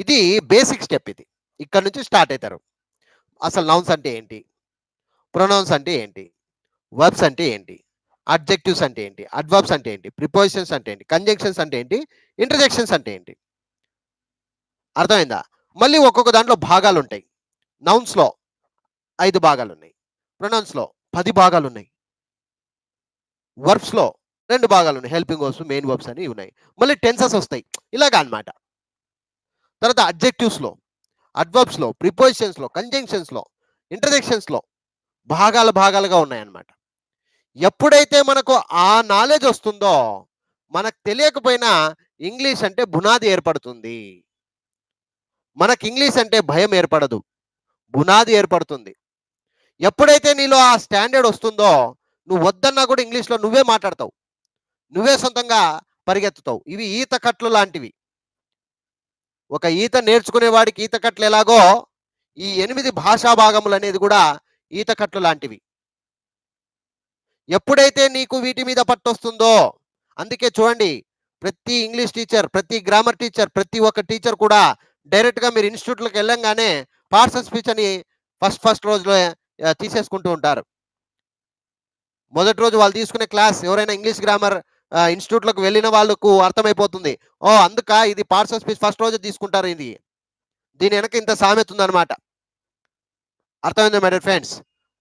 ఇది బేసిక్ స్టెప్. ఇది ఇక్కడ నుంచి స్టార్ట్ అవుతారు. అసలు నౌన్స్ అంటే ఏంటి, ప్రొనౌన్స్ అంటే ఏంటి, వర్బ్స్ అంటే ఏంటి, అడ్జెక్టివ్స్ అంటే ఏంటి, అడ్వర్బ్స్ అంటే ఏంటి, ప్రిపోజిషన్స్ అంటే ఏంటి, కంజంక్షన్స్ అంటే ఏంటి, ఇంటర్జెక్షన్స్ అంటే ఏంటి. అర్థమైందా? మళ్ళీ ఒక్కొక్క దాంట్లో భాగాలు ఉంటాయి. నౌన్స్లో 5 భాగాలు ఉన్నాయి, ప్రొనౌన్స్లో 10 భాగాలు ఉన్నాయి, వర్బ్స్లో 2 భాగాలు ఉన్నాయి, హెల్పింగ్ వర్బ్స్ మెయిన్ వర్బ్స్ అని ఉన్నాయి. మళ్ళీ టెన్సెస్ వస్తాయి. ఇలాగా అన్నమాట. తర్వాత అడ్జెక్టివ్స్లో, అడ్వర్బ్స్లో, ప్రిపోజిషన్స్లో, కంజంక్షన్స్లో, ఇంటర్జెక్షన్స్లో భాగాలుగా ఉన్నాయన్నమాట. ఎప్పుడైతే మనకు ఆ నాలెడ్జ్ వస్తుందో మనకు తెలియకపోయినా ఇంగ్లీష్ అంటే బునాది ఏర్పడుతుంది. మనకు ఇంగ్లీష్ అంటే భయం ఏర్పడదు, బునాది ఏర్పడుతుంది. ఎప్పుడైతే నీలో ఆ స్టాండర్డ్ వస్తుందో నువ్వు వద్దన్నా కూడా ఇంగ్లీష్లో నువ్వే మాట్లాడతావు, నువ్వే సొంతంగా పరిగెత్తుతావు. ఇవి ఈత కట్లు లాంటివి. ఒక ఈత నేర్చుకునే వాడికి ఈత కట్లు ఎలాగో ఈ 8 భాషా భాగములు అనేది కూడా ఈత కట్లు లాంటివి. ఎప్పుడైతే నీకు వీటి మీద పట్టొస్తుందో, అందుకే చూడండి ప్రతి ఇంగ్లీష్ టీచర్, ప్రతి గ్రామర్ టీచర్, ప్రతి ఒక్క టీచర్ కూడా డైరెక్ట్గా మీరు ఇన్స్టిట్యూట్లకు వెళ్ళంగానే పార్ట్స్ ఆఫ్ స్పీచ్ అని ఫస్ట్ రోజులో తీసేసుకుంటూ ఉంటారు. మొదటి రోజు వాళ్ళు తీసుకునే క్లాస్ ఎవరైనా ఇంగ్లీష్ గ్రామర్ ఇన్స్టిట్యూట్లకు వెళ్ళిన వాళ్ళకు అర్థమైపోతుంది. ఓ అందుక ఇది పార్ట్స్ ఆఫ్ స్పీచ్ ఫస్ట్ రోజు తీసుకుంటారు. ఇది దీని వెనక ఇంత సామెత ఉందన్నమాట. అర్థమైందా మై డియర్ ఫ్రెండ్స్?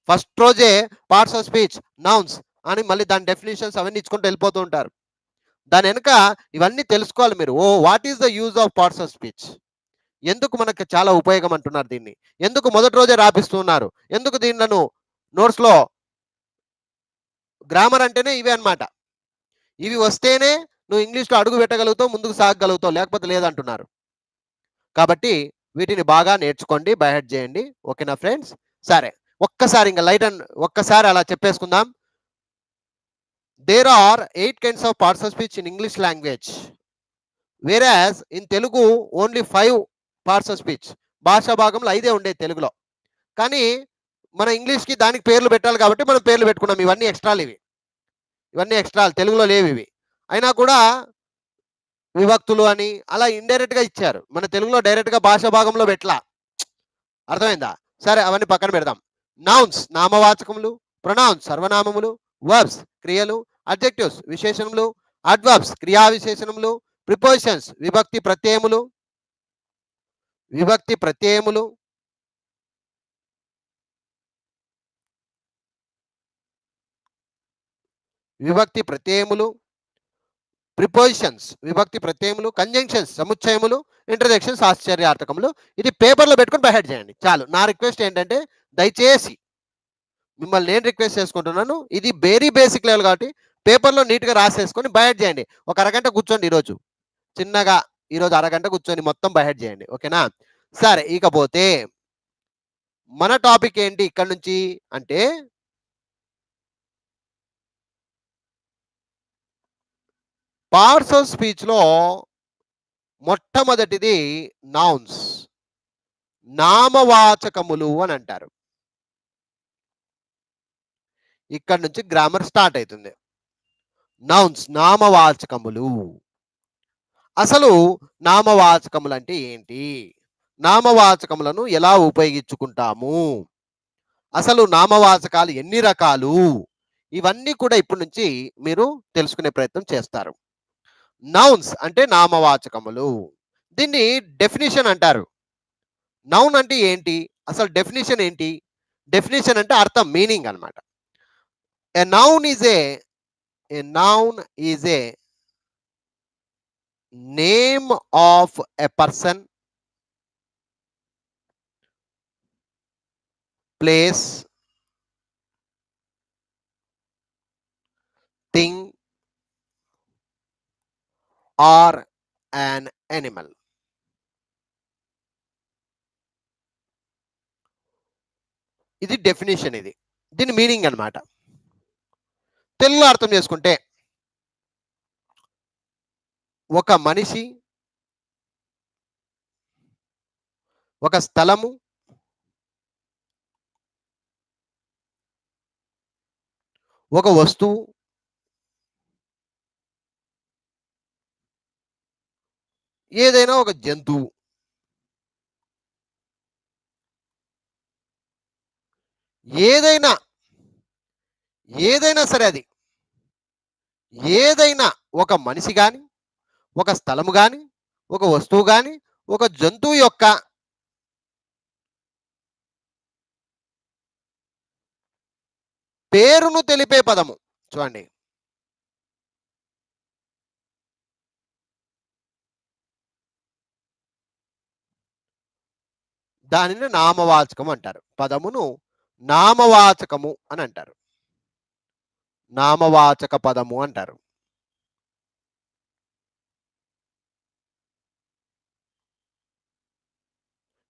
ఫస్ట్ రోజే పార్ట్స్ ఆఫ్ స్పీచ్, నౌన్స్ అని మళ్ళీ దాని డెఫినేషన్స్ అవన్నీ ఇచ్చుకుంటూ వెళ్ళిపోతూ ఉంటారు. దాని వెనక ఇవన్నీ తెలుసుకోవాలి మీరు. Oh what is the use of parts of speech, ఎందుకు మనకు చాలా ఉపయోగం అంటున్నారు దీన్ని, ఎందుకు మొదటి రోజే రాపిస్తున్నారు, ఎందుకు దీనిలను నోట్స్లో. గ్రామర్ అంటేనే ఇవే అన్నమాట. ఇవి వస్తేనే నువ్వు ఇంగ్లీష్లో అడుగు పెట్టగలుగుతావు, ముందుకు సాగగలుగుతావు, లేకపోతే లేదంటున్నారు. కాబట్టి వీటిని బాగా నేర్చుకోండి, బైహెడ్ చేయండి. ఓకేనా ఫ్రెండ్స్? సరే, ఒక్కసారి ఇంకా లైట్ అండ్ ఒక్కసారి అలా చెప్పేసుకుందాం. There are 8 kinds of parts of speech in English language, whereas in Telugu only 5 parts of speech. భాషా భాగంలో 5 ఉండేది తెలుగులో. కానీ మన ఇంగ్లీష్కి దానికి పేర్లు పెట్టాలి కాబట్టి మనం పేర్లు పెట్టుకున్నాం. ఇవన్నీ ఎక్స్ట్రాలు, ఇవన్నీ ఎక్స్ట్రాలు, తెలుగులో లేవు ఇవి. అయినా కూడా విభక్తులు అని అలా ఇండైరెక్ట్ గా ఇచ్చారు. మన తెలుగులో డైరెక్ట్ గా భాషా భాగంలో పెట్టలా. అర్థమైందా? సరే అవన్నీ పక్కన పెడదాం. నౌన్స్ నామవాచకములు, ప్రొనౌన్స్ సర్వనామములు, వర్బ్స్ క్రియలు, అడ్జెక్టివ్స్ విశేషణములు, అడ్వర్బ్స్ క్రియా విశేషణములు, ప్రిపోజిషన్స్ విభక్తి ప్రత్యయములు, ప్రిపోజిషన్స్ విభక్తి ప్రత్యయములు, కంజంక్షన్స్ సముచ్చయములు, ఇంట్రజెక్షన్స్ ఆశ్చర్యార్థకములు. ఇది పేపర్లో పెట్టుకొని బై హెడ్ చేయండి చాలు. నా రిక్వెస్ట్ ఏంటంటే దయచేసి మిమ్మల్ని నేను రిక్వెస్ట్ చేసుకుంటున్నాను. ఇది వెరీ బేసిక్ లెవెల్ కాబట్టి పేపర్లో నీట్గా రాసేసుకొని బై హెడ్ చేయండి. ఒక అరగంట కూర్చోండి ఈరోజు. చిన్నగా ఈరోజు అరగంట కూర్చొని మొత్తం బై హెడ్ చేయండి. ఓకేనా? సరే, ఇకపోతే మన టాపిక్ ఏంటి ఇక్కడ నుంచి అంటే పార్ట్స్ ఆఫ్ స్పీచ్ లో మొట్టమొదటిది నౌన్స్ నామవాచకములు అని అంటారు. ఇక్కడ నుంచి గ్రామర్ స్టార్ట్ అవుతుంది. నౌన్స్ నామవాచకములు. అసలు నామవాచకములు అంటే ఏంటి, నామవాచకములను ఎలా ఉపయోగించుకుంటాము, అసలు నామవాచకాలు ఎన్ని రకాలు, ఇవన్నీ కూడా ఇప్పటి నుంచి మీరు తెలుసుకునే ప్రయత్నం చేస్తారు. నౌన్స్ అంటే నామవాచకములు. దీన్ని డెఫినిషన్ అంటారు. నౌన్ అంటే ఏంటి, అసలు డెఫినిషన్ ఏంటి? డెఫినిషన్ అంటే అర్థం, మీనింగ్ అన్నమాట. A noun is a noun is a name of a person, place, thing or an animal. ఇది డెఫినేషన్. ఇది దీని మీనింగ్ అన్నమాట. తెలుగులో అర్థం చేసుకుంటే ఒక మనిషి, ఒక స్థలము, ఒక వస్తువు, ఏదైనా ఒక జంతువు, ఏదైనా ఏదైనా సరే, అది ఏదైనా ఒక మనిషి కానీ, ఒక స్థలము కానీ, ఒక వస్తువు కానీ, ఒక జంతువు యొక్క పేరును తెలిపే పదము. చూడండి, దానిని నామవాచకం అంటారు. పదమును నామవాచకము అని అంటారు. నామవాచక పదము అంటారు.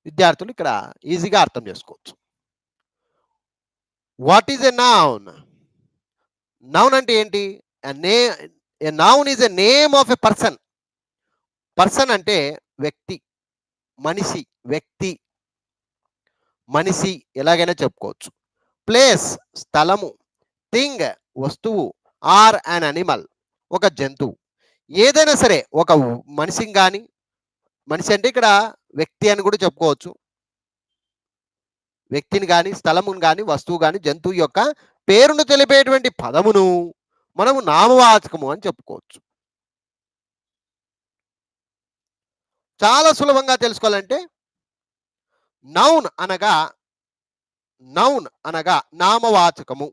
విద్యార్థులు ఇక్కడ ఈజీగా అర్థం చేసుకోవచ్చు. What is a noun? Noun అంటే ఏంటి? A noun is a name of a person. Person అంటే వ్యక్తి, మనిషి, వ్యక్తి, మనిషి ఎలాగైనా చెప్పుకోవచ్చు. ప్లేస్ స్థలము, థింగ్ వస్తువు, ఆర్ అన్ అనిమల్ ఒక జంతువు. ఏదైనా సరే ఒక మనిషిని కానీ, మనిషి అంటే ఇక్కడ వ్యక్తి అని కూడా చెప్పుకోవచ్చు. వ్యక్తిని కానీ, స్థలమును కానీ, వస్తువు కానీ, జంతువు యొక్క పేరును తెలిపేటువంటి పదమును మనము నామవాచకము అని చెప్పుకోవచ్చు. చాలా సులభంగా తెలుసుకోవాలంటే నౌన్ అనగా నామవాచకము.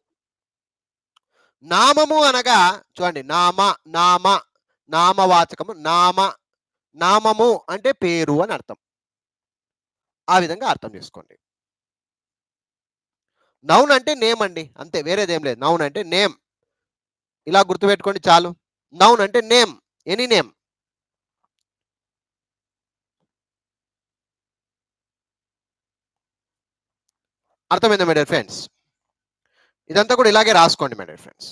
నామము అనగా చూడండి, నామవాచకము, నామము అంటే పేరు అని అర్థం. ఆ విధంగా అర్థం చేసుకోండి. నౌన్ అంటే నేమ్ అండి, అంతే, వేరేదేం లేదు. నౌన్ అంటే నేమ్, ఇలా గుర్తుపెట్టుకోండి చాలు. నౌన్ అంటే నేమ్, ఎనీ నేమ్. అర్థమైందా మై డియర్ ఫ్రెండ్స్? ఇదంతా కూడా ఇలాగే రాసుకోండి మై డియర్ ఫ్రెండ్స్.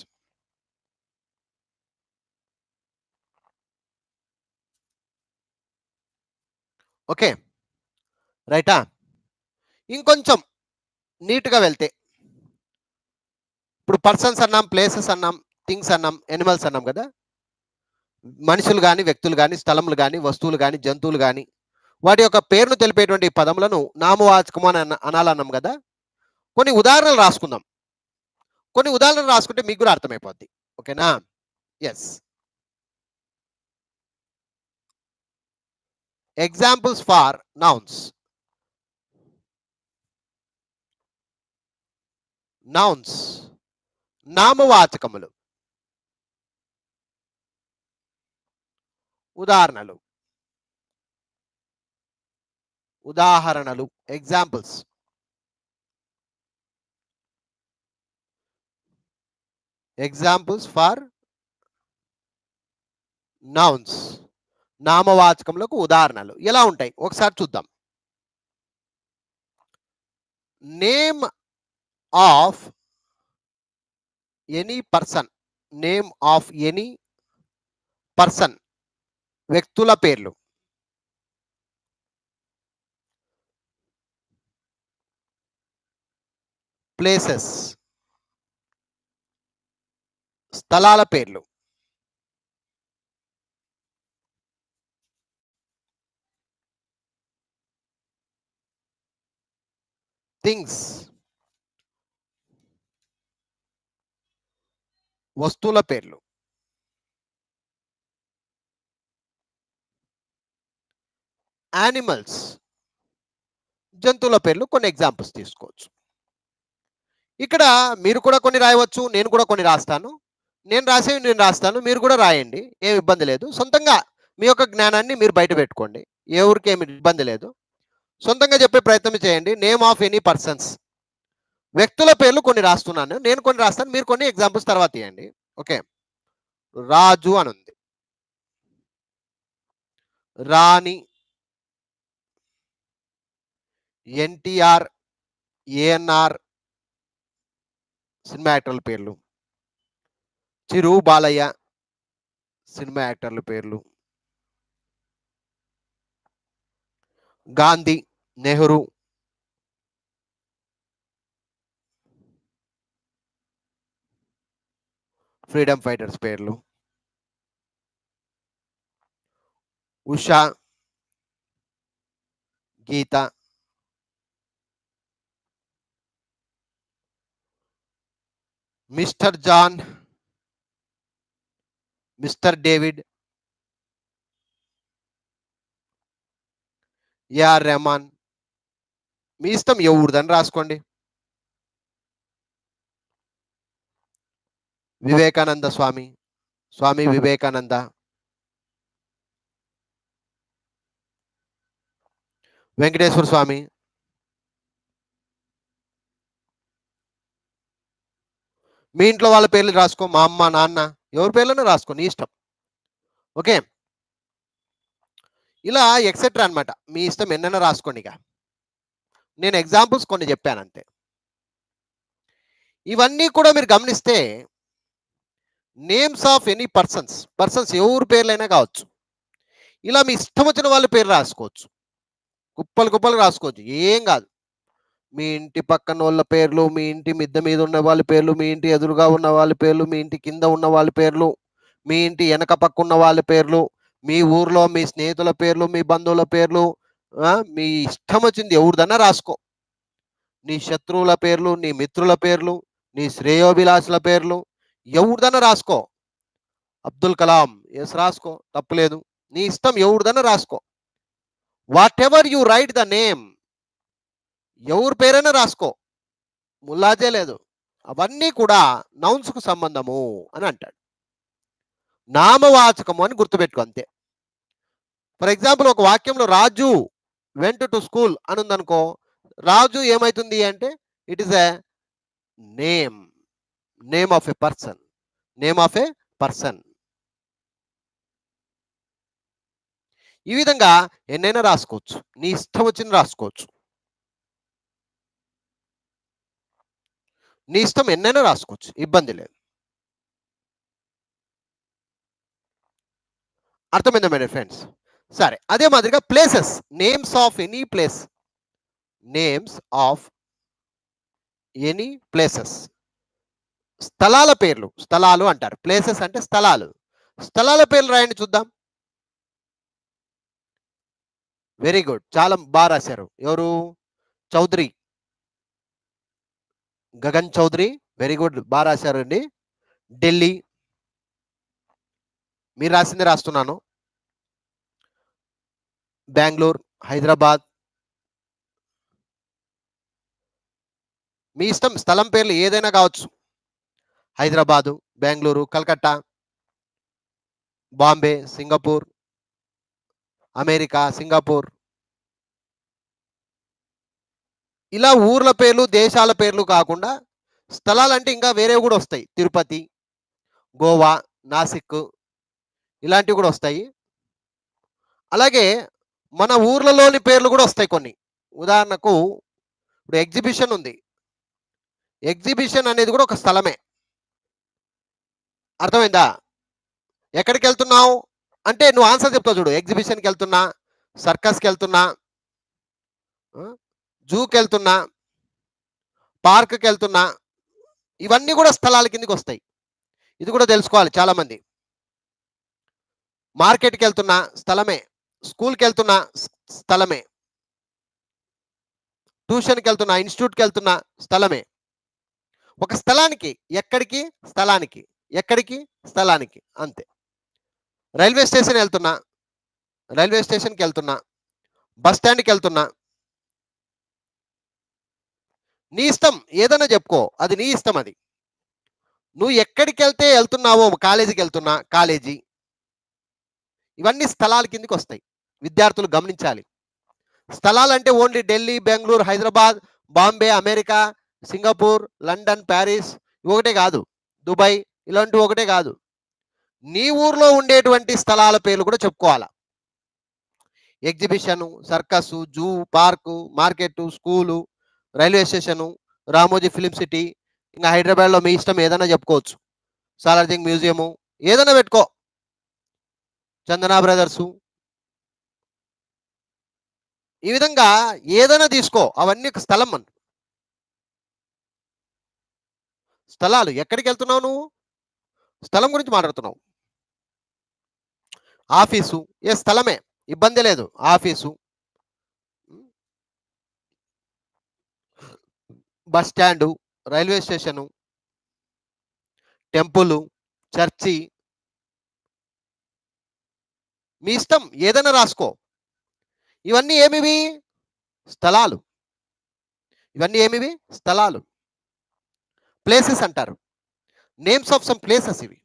ఓకే, రైటా? ఇంకొంచెం నీట్గా వెళ్తే, ఇప్పుడు పర్సన్స్ అన్నాం, ప్లేసెస్ అన్నాం, థింగ్స్ అన్నాం, ఎనిమల్స్ అన్నాం కదా. మనుషులు గాని, వ్యక్తులు గాని, స్థలములు గాని, వస్తువులు గాని, జంతువులు గాని వాటి యొక్క పేరును తెలిపేటువంటి పదములను నామవాచకము అని అనాలన్నాం కదా! కొన్ని ఉదాహరణలు రాసుకుందాం. కొన్ని ఉదాహరణలు రాసుకుంటే మీకు కూడా అర్థమైపోద్ది. ఓకేనా? Yes. Examples for nouns. Nouns నామవాచకములు. ఉదాహరణలు. ఉదాహరణలు ఎగ్జాంపుల్స్. Examples for nouns. నామవాచకములకు ఉదాహరణలు ఎలా ఉంటాయి ఒకసారి చూద్దాం. Name of any person. Name of any person. వ్యక్తుల పేర్లు. ప్లేసెస్. స్థలాల పేర్లు. థింగ్స్. వస్తువుల పేర్లు. యానిమల్స్. జంతువుల పేర్లు కొన్ని ఎగ్జాంపుల్స్ తీసుకోవచ్చు. ఇక్కడ మీరు కూడా కొన్ని రాయవచ్చు, నేను కూడా కొన్ని రాస్తాను. నేను రాసేవి నేను రాస్తాను, మీరు కూడా రాయండి. ఏం ఇబ్బంది లేదు. సొంతంగా మీ యొక్క జ్ఞానాన్ని మీరు బయట పెట్టుకోండి. ఏ ఊరికి ఏమి ఇబ్బంది లేదు. సొంతంగా చెప్పే ప్రయత్నం చేయండి. Name of any persons. వ్యక్తుల పేర్లు కొన్ని రాస్తున్నాను. నేను కొన్ని రాస్తాను, మీరు కొన్ని ఎగ్జాంపుల్స్ తర్వాత ఇవ్వండి. ఓకే. రాజు అని ఉంది. రాణి. ఎన్టీఆర్, ఏఎన్ఆర్ సినిమా యాక్టర్ల పేర్లు. చిరు బాలయ్య సినిమా యాక్టర్ల పేర్లు. గాంధీ, నెహ్రూ, ఫ్రీడమ్ ఫైటర్స్ పేర్లు. Usha, Geetha, mister John, mister David, A R Rahman. మీ ఇష్టం ఎవరిదని రాసుకోండి. వివేకానంద స్వామి, స్వామి వివేకానంద. వెంకటేశ్వర స్వామి. మీ ఇంట్లో వాళ్ళ పేర్లు రాసుకో. మా అమ్మ, నాన్న, ఎవరి పేర్లను రాసుకో, నీ ఇష్టం. ఓకే. ఇలా ఎక్సెట్రా అనమాట. మీ ఇష్టం ఎన్నైనా రాసుకోండి. ఇక నేను ఎగ్జాంపుల్స్ కొన్ని చెప్పాను అంతే. ఇవన్నీ కూడా మీరు గమనిస్తే names of any persons. Persons ఎవరి పేర్లైనా కావచ్చు. ఇలా మీ ఇష్టం వచ్చిన వాళ్ళ పేరు రాసుకోవచ్చు. కుప్పలు కుప్పలు రాసుకోవచ్చు. ఏం కాదు. మీ ఇంటి పక్కన వాళ్ళ పేర్లు, మీ ఇంటి మిద్దె మీద ఉన్న వాళ్ళ పేర్లు, మీ ఇంటి ఎదురుగా ఉన్న వాళ్ళ పేర్లు, మీ ఇంటి కింద ఉన్న వాళ్ళ పేర్లు, మీ ఇంటి వెనక పక్క ఉన్న వాళ్ళ పేర్లు, మీ ఊర్లో మీ స్నేహితుల పేర్లు, మీ బంధువుల పేర్లు, మీ ఇష్టం వచ్చింది ఎవరిదన్నా రాసుకో. నీ శత్రువుల పేర్లు, నీ మిత్రుల పేర్లు, నీ శ్రేయోభిలాషుల పేర్లు ఎవరిదన్నా రాసుకో. అబ్దుల్ కలాం ఎస్ రాసుకో, తప్పులేదు. నీ ఇష్టం ఎవరిదన్నా రాసుకో. What ever you right the name, ఎవరి పేరైనా రాసుకో, ముల్లాజే లేదు. అవన్నీ కూడా నౌన్స్కు సంబంధము అని అంటాడు. నామవాచకము అని గుర్తుపెట్టుకో అంతే. ఫర్ ఎగ్జాంపుల్ ఒక వాక్యంలో రాజు వెంట్ టు స్కూల్ అని ఉందనుకో, రాజు ఏమైతుంది అంటే it is a name. Name of a person. Name of a person. ఈ విధంగా ఎన్నైనా రాసుకోవచ్చు. నీ ఇష్టం వచ్చింది రాసుకోవచ్చు. నీ ఇష్టం ఎన్నైనా రాసుకోవచ్చు, ఇబ్బంది లేదు. అర్థమైందా మేడం ఫ్రెండ్స్? సరే, అదే మాదిరిగా places. Names of any place. Names of any places. స్థలాల పేర్లు. స్థలాలు అంటారు. ప్లేసెస్ అంటే స్థలాలు. స్థలాల పేర్లు రాయండి చూద్దాం. Very good. చాలా బాగా రాశారు. ఎవరు? చౌదరి. గగన్ చౌదరి. Very good. బాగా రాశారండి. ఢిల్లీ. మీరు రాసిందే రాస్తున్నాను. బెంగుళూరు, హైదరాబాద్. మీ ఇష్టం, స్థలం పేర్లు ఏదైనా కావచ్చు. Hyderabad, Bengaluru, Calcutta, Bombay, Singapore, America, Singapore. ఇలా ఊర్ల పేర్లు, దేశాల పేర్లు కాకుండా స్థలాలంటే ఇంకా వేరేవి కూడా వస్తాయి. తిరుపతి, గోవా, నాసిక్ ఇలాంటివి కూడా వస్తాయి. అలాగే మన ఊర్లలోని పేర్లు కూడా వస్తాయి కొన్ని. ఉదాహరణకు ఇప్పుడు ఎగ్జిబిషన్ ఉంది. ఎగ్జిబిషన్ అనేది కూడా ఒక స్థలమే. అర్థమైందా? ఎక్కడికి వెళ్తున్నావు అంటే నువ్వు ఆన్సర్ చెప్తావు చూడు. ఎగ్జిబిషన్కి వెళ్తున్నా, సర్కస్కి వెళ్తున్నా, జూకి వెళ్తున్నా, పార్క్కి వెళ్తున్నా, ఇవన్నీ కూడా స్థలాల కిందకి వస్తాయి. ఇది కూడా తెలుసుకోవాలి చాలామంది. మార్కెట్కి వెళ్తున్నా స్థలమే, స్కూల్కి వెళ్తున్నా స్థలమే, ట్యూషన్కి వెళ్తున్నా, ఇన్స్టిట్యూట్కి వెళ్తున్నా స్థలమే. ఒక స్థలానికి ఎక్కడికి, స్థలానికి ఎక్కడికి, స్థలానికి అంతే. రైల్వే స్టేషన్ వెళ్తున్నా, రైల్వే స్టేషన్కి వెళ్తున్నా, బస్ స్టాండ్కి వెళ్తున్నా. నీ ఇష్టం, ఏదైనా చెప్పుకో, అది నీ ఇష్టం. అది నువ్వు ఎక్కడికి వెళ్తే వెళ్తున్నావో, కాలేజీకి వెళ్తున్నా కాలేజీ, ఇవన్నీ స్థలాల కిందకి వస్తాయి. విద్యార్థులు గమనించాలి. స్థలాలు అంటే only Delhi, Bengaluru, Hyderabad, Bombay, America, Singapore, London, Paris ఒకటే కాదు, దుబాయ్ ఇలాంటివి ఒకటే కాదు. నీ ఊర్లో ఉండేటువంటి స్థలాల పేర్లు కూడా చెప్పుకోవాలా. Exhibition, circus, zoo, park, market, school, railway station, Ramoji film city, ఇంకా హైదరాబాద్లో మీ ఇష్టం ఏదైనా చెప్పుకోవచ్చు. సాలార్జింగ్ మ్యూజియము ఏదైనా పెట్టుకో, చందనా బ్రదర్సు, ఈ విధంగా ఏదైనా తీసుకో, అవన్నీ ఒక స్థలం. మన స్థలాలు ఎక్కడికి వెళ్తున్నావు నువ్వు? స్థలం గురించి మాట్లాడుతున్నావు. ఆఫీసు ఏ స్థలమే, ఇబ్బంది లేదు. Office, bus stand, railway station, temple, church, మీ ఇష్టం ఏదైనా రాసుకో. ఇవన్నీ ఏమివి? స్థలాలు. ఇవన్నీ ఏమివి? స్థలాలు. ప్లేసెస్ అంటారు. నేమ్స్ ఆఫ్ సమ్ ప్లేసెస్ ఇవి.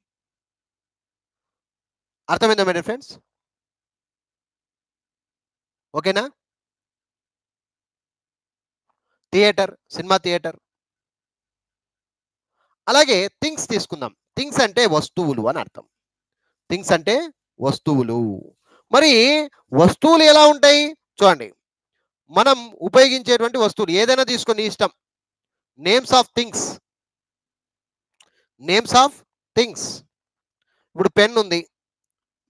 అర్థమైందా మై డియర్ ఫ్రెండ్స్? ఓకేనా? Theatre, cinema theatre. అలాగే థింగ్స్ తీసుకుందాం. థింగ్స్ అంటే వస్తువులు అని అర్థం. థింగ్స్ అంటే వస్తువులు. మరి వస్తువులు ఎలా ఉంటాయి? చూడండి. మనం ఉపయోగించేటువంటి వస్తువులు ఏదైనా తీసుకొని ఇష్టం. Names of things. Names of things. ఇప్పుడు పెన్ ఉంది,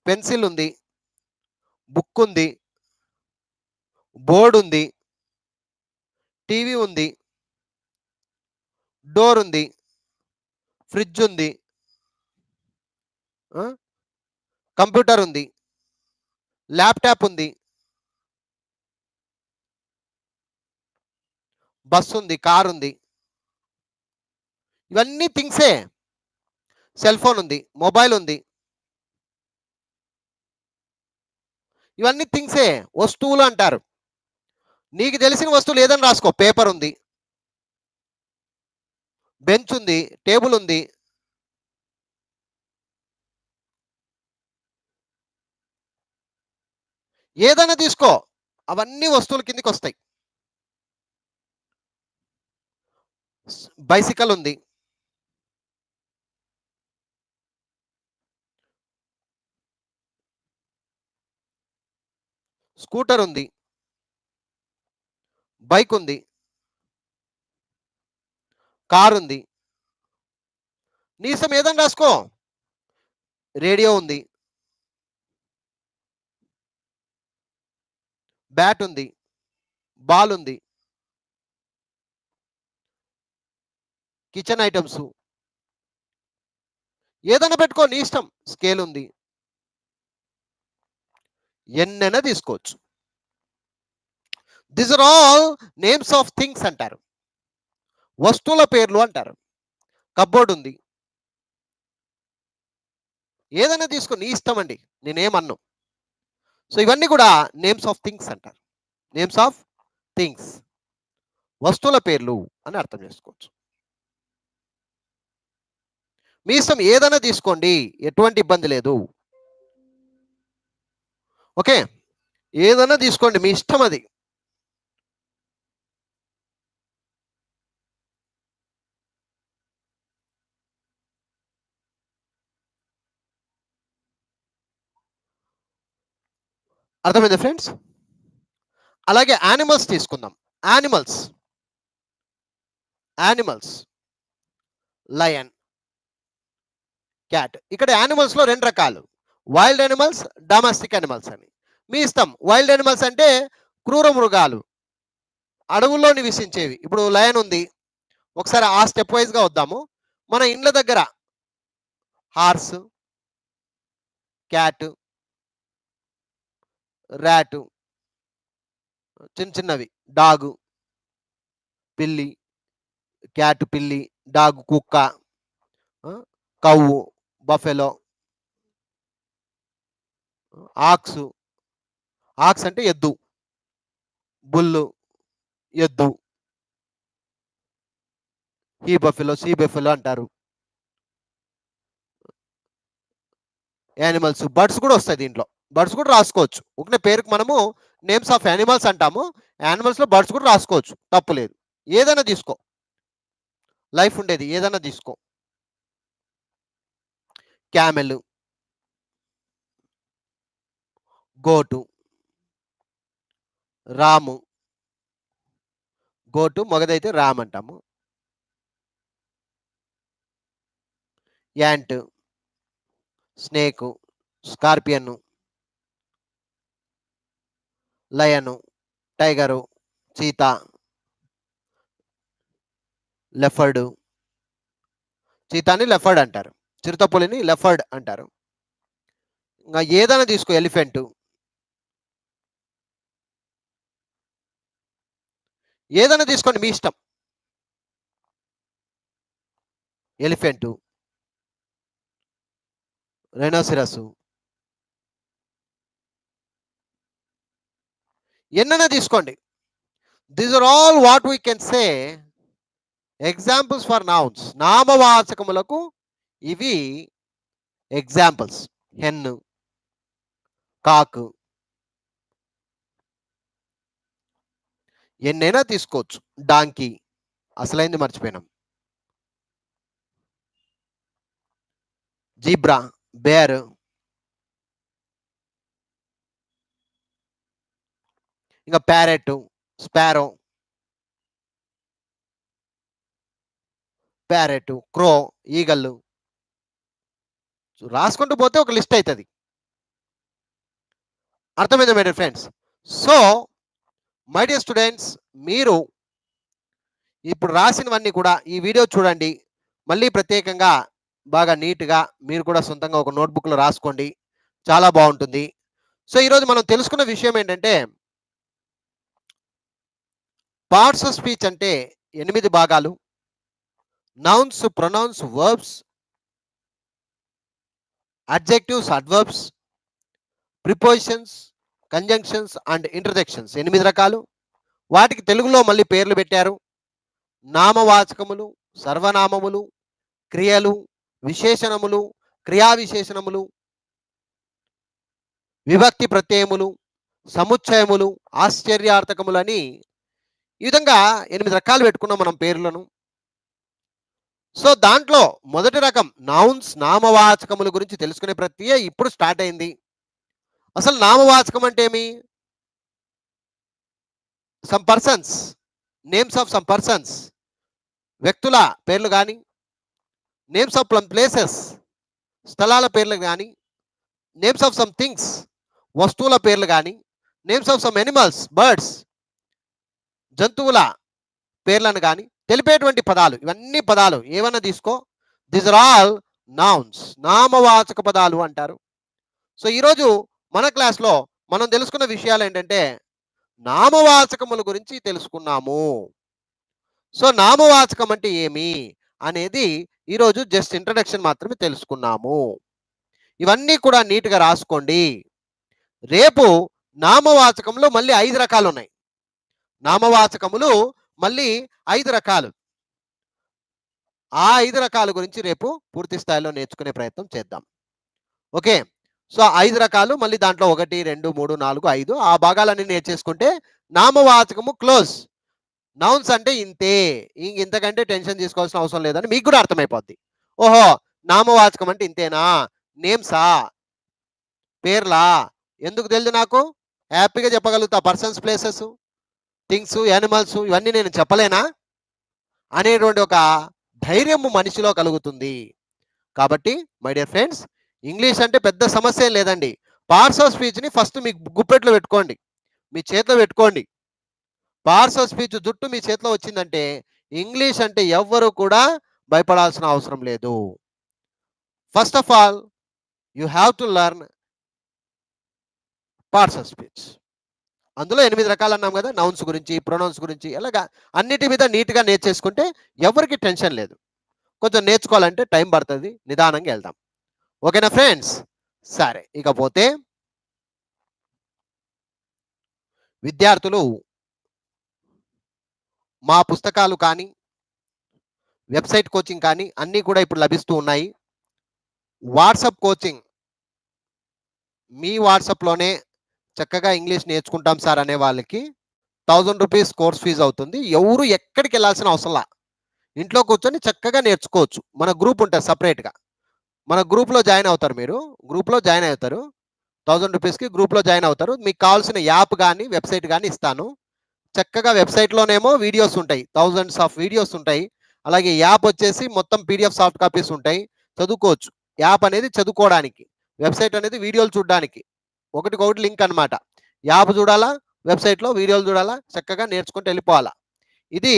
పెన్సిల్ ఉంది, బుక్ ఉంది, బోర్డు ఉంది, టీవీ ఉంది, డోర్ ఉంది, ఫ్రిడ్జ్ ఉంది, కంప్యూటర్ ఉంది, ల్యాప్టాప్ ఉంది, బస్ ఉంది, కార్ ఉంది. ఇవన్నీ థింగ్సే. సెల్ ఫోన్ ఉంది, మొబైల్ ఉంది. ఇవన్నీ థింగ్సే, వస్తువులు అంటారు. నీకు తెలిసిన వస్తువులు ఏదైనా రాసుకో. పేపర్ ఉంది, బెంచ్ ఉంది, టేబుల్ ఉంది. ఏదైనా తీసుకో, అవన్నీ వస్తువుల కిందకి వస్తాయి. బైసికల్ ఉంది, స్కూటర్ ఉంది, బైక్ ఉంది, కార్ ఉంది. నీ ఇష్టం ఏదైనా రాసుకో. రేడియో ఉంది, బ్యాట్ ఉంది, బాల్ ఉంది, కిచెన్ ఐటమ్స్, ఏదైనా పెట్టుకో, నీ ఇష్టం. స్కేల్ ఉంది, ఎన్నైనా తీసుకోవచ్చు. This are all names of things అంటారు, వస్తువుల పేర్లు అంటారు. కబ్బోర్డ్ ఉంది, ఏదైనా తీసుకో, నీ ఇష్టం అండి, నేనేమన్ను. సో ఇవన్నీ కూడా నేమ్స్ ఆఫ్ థింగ్స్ అంటారు. నేమ్స్ ఆఫ్ థింగ్స్, వస్తువుల పేర్లు అని అర్థం చేసుకోవచ్చు. మీ ఇష్టం, ఏదైనా తీసుకోండి, ఎటువంటి ఇబ్బంది లేదు. ఓకే, ఏదైనా తీసుకోండి, మీ ఇష్టం అది. అర్థమైందా ఫ్రెండ్స్? అలాగే యానిమల్స్ తీసుకుందాం. Animals, animals, lion, cat. ఇక్కడ యానిమల్స్ లో రెండు రకాలు, వైల్డ్ యానిమల్స్, డొమెస్టిక్ యానిమల్స్ అని. మీ ఇష్టం. వైల్డ్ యానిమల్స్ అంటే క్రూర మృగాలు, అడవుల్లో నివసించేవి. ఇప్పుడు లయన్ ఉంది, ఒకసారి ఆ స్టెప్ వైజ్ గా వద్దాము. మన ఇండ్ల దగ్గర హార్స్, క్యాట్, ర్యాట్, చిన్న చిన్నవి, డాగు, పిల్లి, క్యాట్, పిల్లి, డాగ్, కుక్క, కవ్వు, బఫెలో, ఆక్స్, ఆక్స్ అంటే ఎద్దు, బుల్లు, ఎద్దు, హీ బఫెలో, సీ బఫెలో అంటారు. యానిమల్స్, బర్డ్స్ కూడా వస్తాయి దీంట్లో, బర్డ్స్ కూడా రాసుకోవచ్చు. ఒకనే పేరుకు మనము నేమ్స్ ఆఫ్ యానిమల్స్ అంటాము, యానిమల్స్ లో బర్డ్స్ కూడా రాసుకోవచ్చు, తప్పు లేదు. ఏదైనా తీసుకో, లైఫ్ ఉండేది ఏదైనా తీసుకో. క్యామెల్, గోటు, రాము, గోటు మగదైతే రామ్ అంటాము. Ant, snake, scorpion, lion, tiger, cheetah, leopard, చీతాని లెఫర్డ్ అంటారు, చిరుతపులిని లెఫర్డ్ అంటారు. ఇంకా ఏదైనా తీసుకో, ఎలిఫెంట్, ఏదైనా తీసుకోండి, మీ ఇష్టం. ఎలిఫెంట్, రైనోసిరస్, ఎన్నైనా తీసుకోండి. These are all what we can say examples for nouns. నామవాచకములకు ఇవి ఎగ్జాంపుల్స్. హెన్, కాక్, ఎన్నైనా తీసుకోవచ్చు. డాంకీ, అసలైంది మర్చిపోయినాం. జీబ్రా, బేర్, ఇంకా parrot, sparrow, parrot, crow, eagle. రాసుకుంటూ పోతే ఒక లిస్ట్ అవుతుంది. అర్థమైందా my dear friends? So my dear students, మీరు ఇప్పుడు రాసినవన్నీ కూడా ఈ వీడియో చూడండి, మళ్ళీ ప్రత్యేకంగా బాగా నీట్గా మీరు కూడా సొంతంగా ఒక నోట్బుక్లో రాసుకోండి, చాలా బాగుంటుంది. సో ఈరోజు మనం తెలుసుకున్న విషయం ఏంటంటే, పార్ట్స్ ఆఫ్ స్పీచ్ అంటే 8 భాగాలు. Nouns, pronouns, verbs, adjectives, adverbs, prepositions, conjunctions and interjections 8 రకాలు. వాటికి తెలుగులో మళ్ళీ పేర్లు పెట్టారు. నామవాచకములు, సర్వనామములు, క్రియలు, విశేషణములు, క్రియా విశేషణములు, విభక్తి ప్రత్యయములు, సముచ్చయములు, ఆశ్చర్యార్థకములని, ఈ విధంగా 8 రకాలు పెట్టుకున్నాం మనం పేర్లను. సో దాంట్లో మొదటి రకం నౌన్స్, నామవాచకముల గురించి తెలుసుకునే ప్రక్రియ ఇప్పుడు స్టార్ట్ అయింది. అసలు నామవాచకం అంటే ఏమి? Some persons, names of some persons, వ్యక్తుల పేర్లు కానీ, నేమ్స్ ఆఫ్ సమ్ ప్లేసెస్, స్థలాల పేర్లు కానీ, నేమ్స్ ఆఫ్ సమ్ థింగ్స్, వస్తువుల పేర్లు కానీ, names of some animals, birds, జంతువుల పేర్లను కానీ తెలిపేటువంటి పదాలు. ఇవన్నీ పదాలు ఏమన్నా తీసుకో, దిస్ ఆర్ ఆల్ నౌన్స్, నామవాచక పదాలు అంటారు. సో ఈరోజు మన క్లాస్లో మనం తెలుసుకున్న విషయాలు ఏంటంటే నామవాచకముల గురించి తెలుసుకున్నాము. సో నామవాచకం అంటే ఏమి అనేది ఈరోజు జస్ట్ ఇంట్రడక్షన్ మాత్రమే తెలుసుకున్నాము. ఇవన్నీ కూడా నీట్గా రాసుకోండి. రేపు నామవాచకంలో మళ్ళీ 5 రకాలు ఉన్నాయి. నామవాచకములు మళ్ళీ 5 రకాలు. ఆ 5 రకాల గురించి రేపు పూర్తి స్థాయిలో నేర్చుకునే ప్రయత్నం చేద్దాం. ఓకే. సో 5 రకాలు మళ్ళీ దాంట్లో 1, 2, 3, 4, 5 ఆ భాగాలన్నీ నేర్చేసుకుంటే నామవాచకము క్లోజ్. నౌన్స్ అంటే ఇంతే. ఇంతకంటే టెన్షన్ తీసుకోవాల్సిన అవసరం లేదని మీకు కూడా అర్థమైపోద్ది. ఓహో! నామవాచకం అంటే ఇంతేనా? నేమ్సా? పేర్లా? ఎందుకు తెలీదు నాకు? హ్యాపీగా చెప్పగలుగుతా. పర్సన్స్, ప్లేసెస్, థింగ్స్, యానిమల్స్ ఇవన్నీ నేను చెప్పలేనా? అనేటువంటి ఒక ధైర్యము మనిషిలో కలుగుతుంది. కాబట్టి మై డియర్ ఫ్రెండ్స్, ఇంగ్లీష్ అంటే పెద్ద సమస్య ఏం లేదండి. పార్ట్స్ ఆఫ్ స్పీచ్‌ని ఫస్ట్ మీ గుప్పెట్లో పెట్టుకోండి. మీ చేతిలో పెట్టుకోండి. పార్ట్స్ ఆఫ్ స్పీచ్ జుట్టు మీ చేతిలో వచ్చిందంటే ఇంగ్లీష్ అంటే ఎవ్వరు కూడా భయపడాల్సిన అవసరం లేదు. First of all you have to learn parts of speech. అందులో 8 రకాలు అన్నాం కదా. నౌన్స్ గురించి, ప్రొనౌన్స్ గురించి అలాగా అన్నిటి మీద నీట్‌గా నేర్చేసుకుంటే ఎవరికీ టెన్షన్ లేదు. కొంచెం నేర్చుకోవాలంటే టైం పడుతుంది. నిదానంగా వెళ్దాం. ఓకేనా ఫ్రెండ్స్? సరే. ఇకపోతే విద్యార్థులు మా పుస్తకాలు కానీ, వెబ్‌సైట్ కోచింగ్ కానీ అన్నీ కూడా ఇప్పుడు లభిస్తూ ఉన్నాయి. వాట్సాప్ కోచింగ్ మీ వాట్సాప్‌లోనే చక్కగా ఇంగ్లీష్ నేర్చుకుంటాం సార్ అనే వాళ్ళకి ₹1000 కోర్స్ ఫీజు అవుతుంది. ఎవరు ఎక్కడికి వెళ్ళాల్సిన అవసరంలా. ఇంట్లో కూర్చొని చక్కగా నేర్చుకోవచ్చు. మన గ్రూప్ ఉంటుంది సెపరేట్‌గా. మన గ్రూప్‌లో జాయిన్ అవుతారు మీరు. గ్రూప్‌లో జాయిన్ అవుతారు. ₹1000కి గ్రూప్‌లో జాయిన్ అవుతారు. మీకు కావాల్సిన యాప్ గాని, వెబ్‌సైట్ గాని ఇస్తాను. చక్కగా వెబ్‌సైట్‌లోనేమో వీడియోస్ ఉంటాయి. థౌసండ్స్ ఆఫ్ వీడియోస్ ఉంటాయి. అలాగే యాప్ వచ్చేసి మొత్తం పీడీఎఫ్ సాఫ్ట్ కాపీస్ ఉంటాయి. చదువుకోవచ్చు. యాప్ అనేది చదువుకోవడానికి. వెబ్‌సైట్ అనేది వీడియోలు చూడడానికి. ఒకటికొకటి లింక్ అన్నమాట. యాప్ చూడాలా, వెబ్‌సైట్‌లో వీడియోలు చూడాలా, చక్కగా నేర్చుకుంటూ వెళ్ళిపోవాలా. ఇది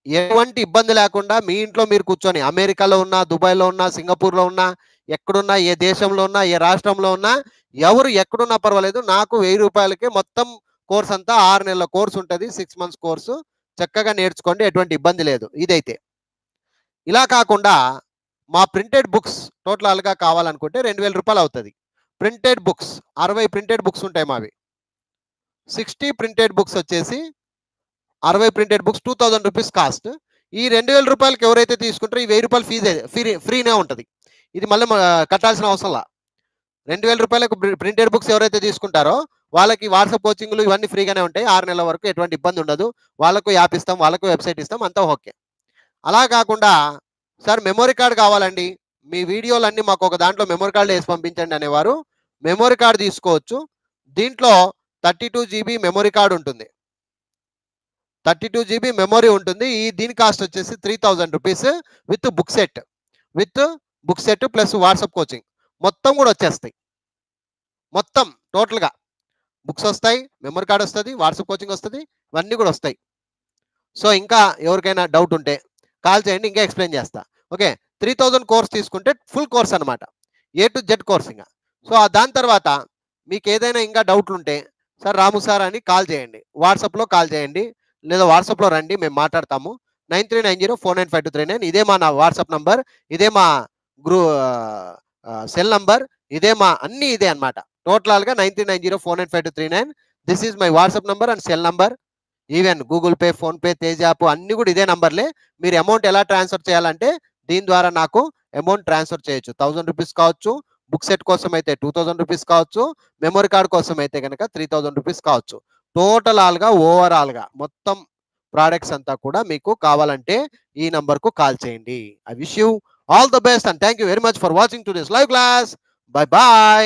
ఎటువంటి ఇబ్బంది లేకుండా మీ ఇంట్లో మీరు కూర్చొని అమెరికాలో ఉన్నా, దుబాయ్‌లో ఉన్నా, సింగపూర్‌లో ఉన్నా, ఎక్కడున్నా, ఏ దేశంలో ఉన్నా, ఏ రాష్ట్రంలో ఉన్నా, ఎవరు ఎక్కడున్నా పర్వాలేదు. నాకు ₹1000కే మొత్తం కోర్స్ అంతా 6 నెలల కోర్స్ ఉంటది. 6 మంత్స్ కోర్సు. చక్కగా నేర్చుకోండి. ఎటువంటి ఇబ్బంది లేదు. ఇదైతే. ఇలా కాకుండా మా ప్రింటెడ్ బుక్స్ టోటల్‌గా కావాలనుకుంటే ₹2000 అవుతది. ప్రింటెడ్ బుక్స్ 60 ప్రింటెడ్ బుక్స్ ఉంటాయి మావి. 60 ప్రింటెడ్ బుక్స్ వచ్చేసి 60 ప్రింటెడ్ బుక్స్ ₹2000 కాస్ట్. ఈ ₹2000కి ఎవరైతే తీసుకుంటారో ఈ ₹1000 ఫీజే ఫ్రీనే ఉంటది. ఇది మళ్ళీ కట్టాల్సిన అవసరంలా. ₹2000కు ప్రింటెడ్ బుక్స్ ఎవరైతే తీసుకుంటారో వాళ్ళకి వాట్సాప్ కోచింగ్‌లు ఇవన్నీ ఫ్రీగానే ఉంటాయి. 6 నెలల వరకు ఎటువంటి ఇబ్బంది ఉండదు. వాళ్ళకు యాప్ ఇస్తాం, వాళ్ళకు వెబ్‌సైట్ ఇస్తాం అంతా ఓకే. అలా కాకుండా సార్ మెమరీ కార్డ్ కావాలండి. మీ వీడియోలన్నీ మాకు ఒక దాంట్లో మెమరీ కార్డ్‌లో ఏసి పంపించండి అనేవారు మెమరీ కార్డ్ తీసుకోవచ్చు. దీంట్లో 32 జీబీ మెమరీ కార్డ్ ఉంటుంది. 32 జీబీ మెమరీ ఉంటుంది. దీని కాస్ట్ వచ్చేసి ₹3000 with book set. With book set plus WhatsApp coaching. మొత్తం కూడా వచ్చేస్తాయి. మొత్తం టోటల్‌గా బుక్స్ వస్తాయి, మెమరీ కార్డ్ వస్తది, వాట్సాప్ కోచింగ్ వస్తది. ఇవన్నీ కూడా వస్తాయి. సో ఇంకా ఎవరికైనా డౌట్ ఉంటే కాల్ చేయండి. ఇంకా ఎక్స్‌ప్లెయిన్ చేస్తా. ఓకే. 3000 కోర్స్ తీసుకుంటే ఫుల్ కోర్స్ అన్నమాట. ఏ టు జెడ్ కోర్స్ ఇంగ. సో దాని తర్వాత మీకు ఏదైనా ఇంకా డౌట్లు ఉంటే సార్ రాము సార్ అని కాల్ చేయండి. వాట్సాప్‌లో కాల్ చేయండి. లేదా వాట్సాప్‌లో రండి మేము మాట్లాడతాము. 9390495239 ఇదే నా వాట్సాప్ నంబర్. ఇదే మా గ్రూ సెల్ నంబర్. ఇదే మా అన్నీ ఇదే అన్నమాట. టోటల్‌గా 9390495239 this is my WhatsApp number and cell number. Even Google pay, PhonePe, Tej app అన్నీ కూడా ఇదే నంబర్‌లే. మీరు అమౌంట్ ఎలా ట్రాన్స్‌ఫర్ చేయాలంటే దీని ద్వారా నాకు అమౌంట్ ట్రాన్స్‌ఫర్ చేయొచ్చు. ₹1000 కావచ్చు, బుక్ సెట్ కోసం అయితే ₹2000 కావచ్చు, మెమరీ కార్డ్ కోసం అయితే గనక ₹3000 కావచ్చు. టోటల్‌గా ఓవరాల్‌గా మొత్తం ప్రొడక్ట్స్ అంతా కూడా మీకు కావాలంటే ఈ నంబర్‌కు కాల్ చేయండి. I wish you all the best and thank you very much for watching today's live class. By by.